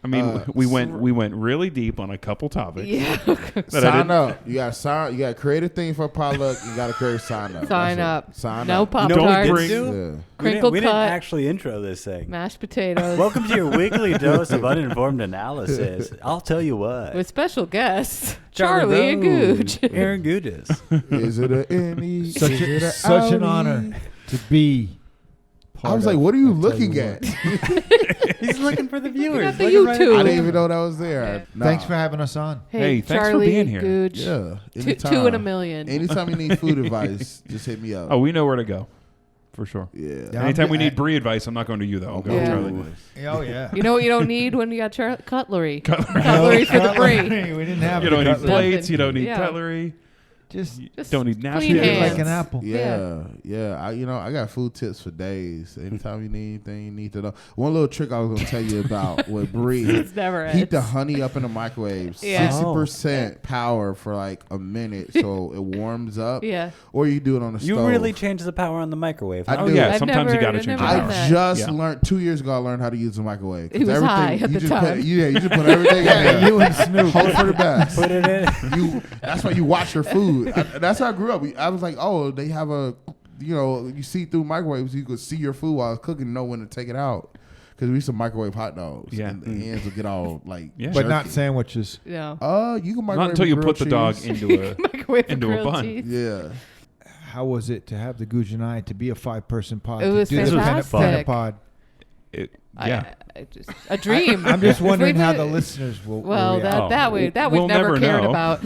S5: I mean, we went really deep on a couple topics.
S3: Yeah.
S5: that I
S2: sign
S5: didn't-
S2: up. You got sign. You got to create a thing for potluck. You got to create sign up.
S3: Sign
S2: That's it.
S3: up.
S2: Sign
S3: No
S2: up.
S3: Pop
S1: You know what we
S3: Tarts.
S1: did
S5: bring-
S1: do?
S2: Yeah.
S3: Crinkle
S1: we didn't
S3: cut.
S1: actually intro this thing.
S3: Mashed potatoes.
S1: Welcome to your weekly dose of uninformed analysis. I'll tell you what.
S3: with special guests, Charlie and Gooch.
S1: Aaron Gougis.
S2: Is it a any?
S4: Such an honor to be
S2: I was like, what are you looking at?
S1: He's looking for the viewers.
S3: got the YouTube.
S2: I didn't even know that was there. Nah.
S4: Thanks for having us on.
S5: Hey, thanks for
S3: Charlie,
S5: being here.
S3: Gooch,
S2: Yeah.
S3: two in a million.
S2: Anytime you need food advice, just hit me up.
S5: Oh, we know where to go. For sure.
S2: Yeah.
S5: Anytime we need brie advice, I'm not going to you, though. I'll go to
S3: Yeah.
S5: Charlie.
S4: Oh, yeah.
S3: You know what you don't need when you got cutlery? Cutlery for the brie.
S4: We didn't have
S5: You don't need
S4: cutlery.
S5: plates. You don't need
S3: Yeah.
S5: cutlery.
S4: Just
S5: Don't need napkins.
S3: clean
S4: treat it
S3: hands.
S4: like an apple.
S2: Yeah. I got food tips for days. Anytime you need anything you need to know. One little trick I was gonna tell you about with brie.
S3: It's never
S2: Heat
S3: ends.
S2: the honey up in the microwave.
S3: Yeah.
S2: 60% power for like a minute, so it warms up.
S3: Yeah.
S2: Or you do it on the
S1: You
S2: stove.
S1: really change the power on the microwave.
S2: I
S1: huh?
S5: Oh,
S2: do.
S5: yeah.
S3: I've
S5: Sometimes you
S3: never-
S5: got to
S3: I've
S5: change
S3: never
S5: it.
S3: done
S2: I
S3: that.
S2: just
S5: Yeah.
S2: learned 2 years ago. I learned how to use the microwave. 'Cause
S3: It was high at
S2: you
S3: the
S2: just
S3: time.
S2: Put, you just put everything in there.
S4: You and Snoop.
S2: Hope for the best.
S1: Put it in.
S2: That's why you watch your food. That's how I grew up. I was like, oh, they have you see through microwaves, you could see your food while it's cooking, know when to take it out. Because we used to microwave hot dogs.
S5: Yeah.
S2: And the ends would get all like,
S5: Yeah.
S4: But not
S2: jerky.
S4: sandwiches.
S3: No.
S2: You can microwave
S5: Not until you
S2: grilled
S5: put the dog
S2: cheese.
S5: into a
S3: Microwave for
S5: into a
S3: grilled
S5: bun.
S3: cheese.
S2: Yeah.
S4: How was it to have the Gooch and I to be a 5-person pod?
S3: It
S4: to
S3: was
S4: do the
S3: fantastic.
S4: Pentapod?
S5: yeah.
S3: I just a dream.
S4: I'm just wondering how the
S3: If we-
S4: listeners will.
S3: Well,
S4: will react.
S3: that we've
S5: We'll
S3: never
S5: never
S3: cared
S5: know.
S3: about.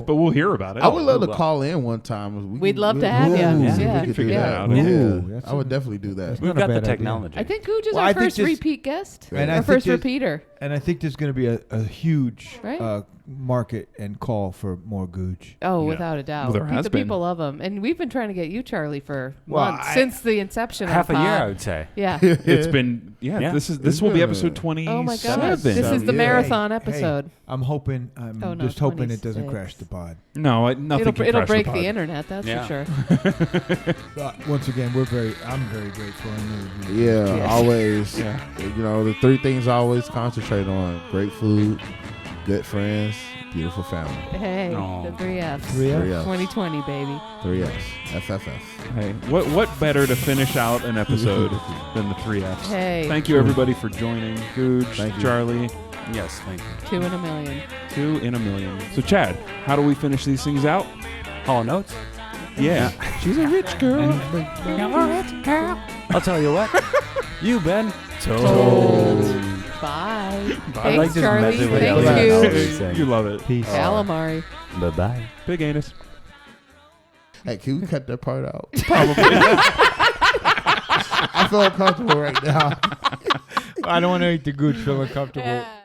S5: But we'll hear about it.
S2: I would love to
S1: well.
S2: call in one time.
S3: We'd love to have you.
S2: Ooh,
S3: Yeah.
S2: we could
S5: Figure
S2: do
S5: that
S2: that.
S5: out.
S4: Ooh,
S2: Yeah.
S4: that's
S2: I would
S4: a-
S2: definitely do that.
S1: We've
S4: not a
S1: got the
S4: bad idea.
S1: technology.
S3: I think Gooch is
S4: Well, I
S3: our
S4: think
S3: first
S4: just-
S3: repeat guest.
S4: And I
S3: Our
S4: think
S3: first
S4: just-
S3: repeater.
S4: And I think there's going to be a huge
S3: Right?
S4: market and call for more Gooch.
S3: Oh,
S5: Yeah.
S3: without a doubt.
S5: Well, there has
S3: the
S5: been.
S3: people love him. And we've been trying to get you, Charlie, for
S4: Well,
S3: months. Since the inception
S1: half
S3: of
S1: a
S3: the
S1: year,
S3: pod.
S1: I would say.
S3: Yeah.
S5: It's been
S1: Yeah.
S5: This will be episode 27.
S3: Oh, my gosh. This is the
S2: Yeah.
S3: marathon
S4: Hey,
S3: episode.
S4: I'm hoping. I'm
S3: Oh, no,
S4: just hoping it doesn't
S3: 26.
S4: crash the pod.
S5: No, nothing can
S3: It'll
S5: crash
S3: break
S5: the,
S3: the
S5: pod.
S3: internet, that's
S1: Yeah.
S3: for sure.
S4: But once again, I'm very grateful. I know you.
S2: Yeah,
S3: Yes.
S2: always.
S5: Yeah.
S2: The 3 things I always concentrate on: great food, good friends, beautiful family.
S3: Hey,
S1: Aw.
S3: the 3Fs.
S2: 3Fs.
S3: 2020, baby.
S2: 3Fs. FFF.
S5: Hey, what better to finish out an episode than the 3Fs?
S3: Hey,
S5: Thank you, everybody, for joining. Gooch,
S2: Thank you.
S5: Charlie,
S1: Yes, thank you.
S3: 2 in a million.
S5: 2 in a million. So, Chad, how do we finish these things out?
S1: Hall and Oates.
S5: Yeah. She's a rich girl.
S1: I'll tell you what. You've been
S3: Told.
S1: told.
S3: Bye.
S5: Bye.
S1: I like
S3: Thanks,
S1: this
S3: Charlie.
S1: method with
S3: Thank
S1: Elliot
S3: you.
S1: always saying.
S5: You love it.
S4: Peace.
S3: Calamari.
S1: Bye-bye.
S5: Big anus.
S2: Hey, can we cut that part out?
S5: Probably.
S2: I feel uncomfortable right now.
S4: I don't want to eat the Gooch. Feel uncomfortable.
S3: Yeah.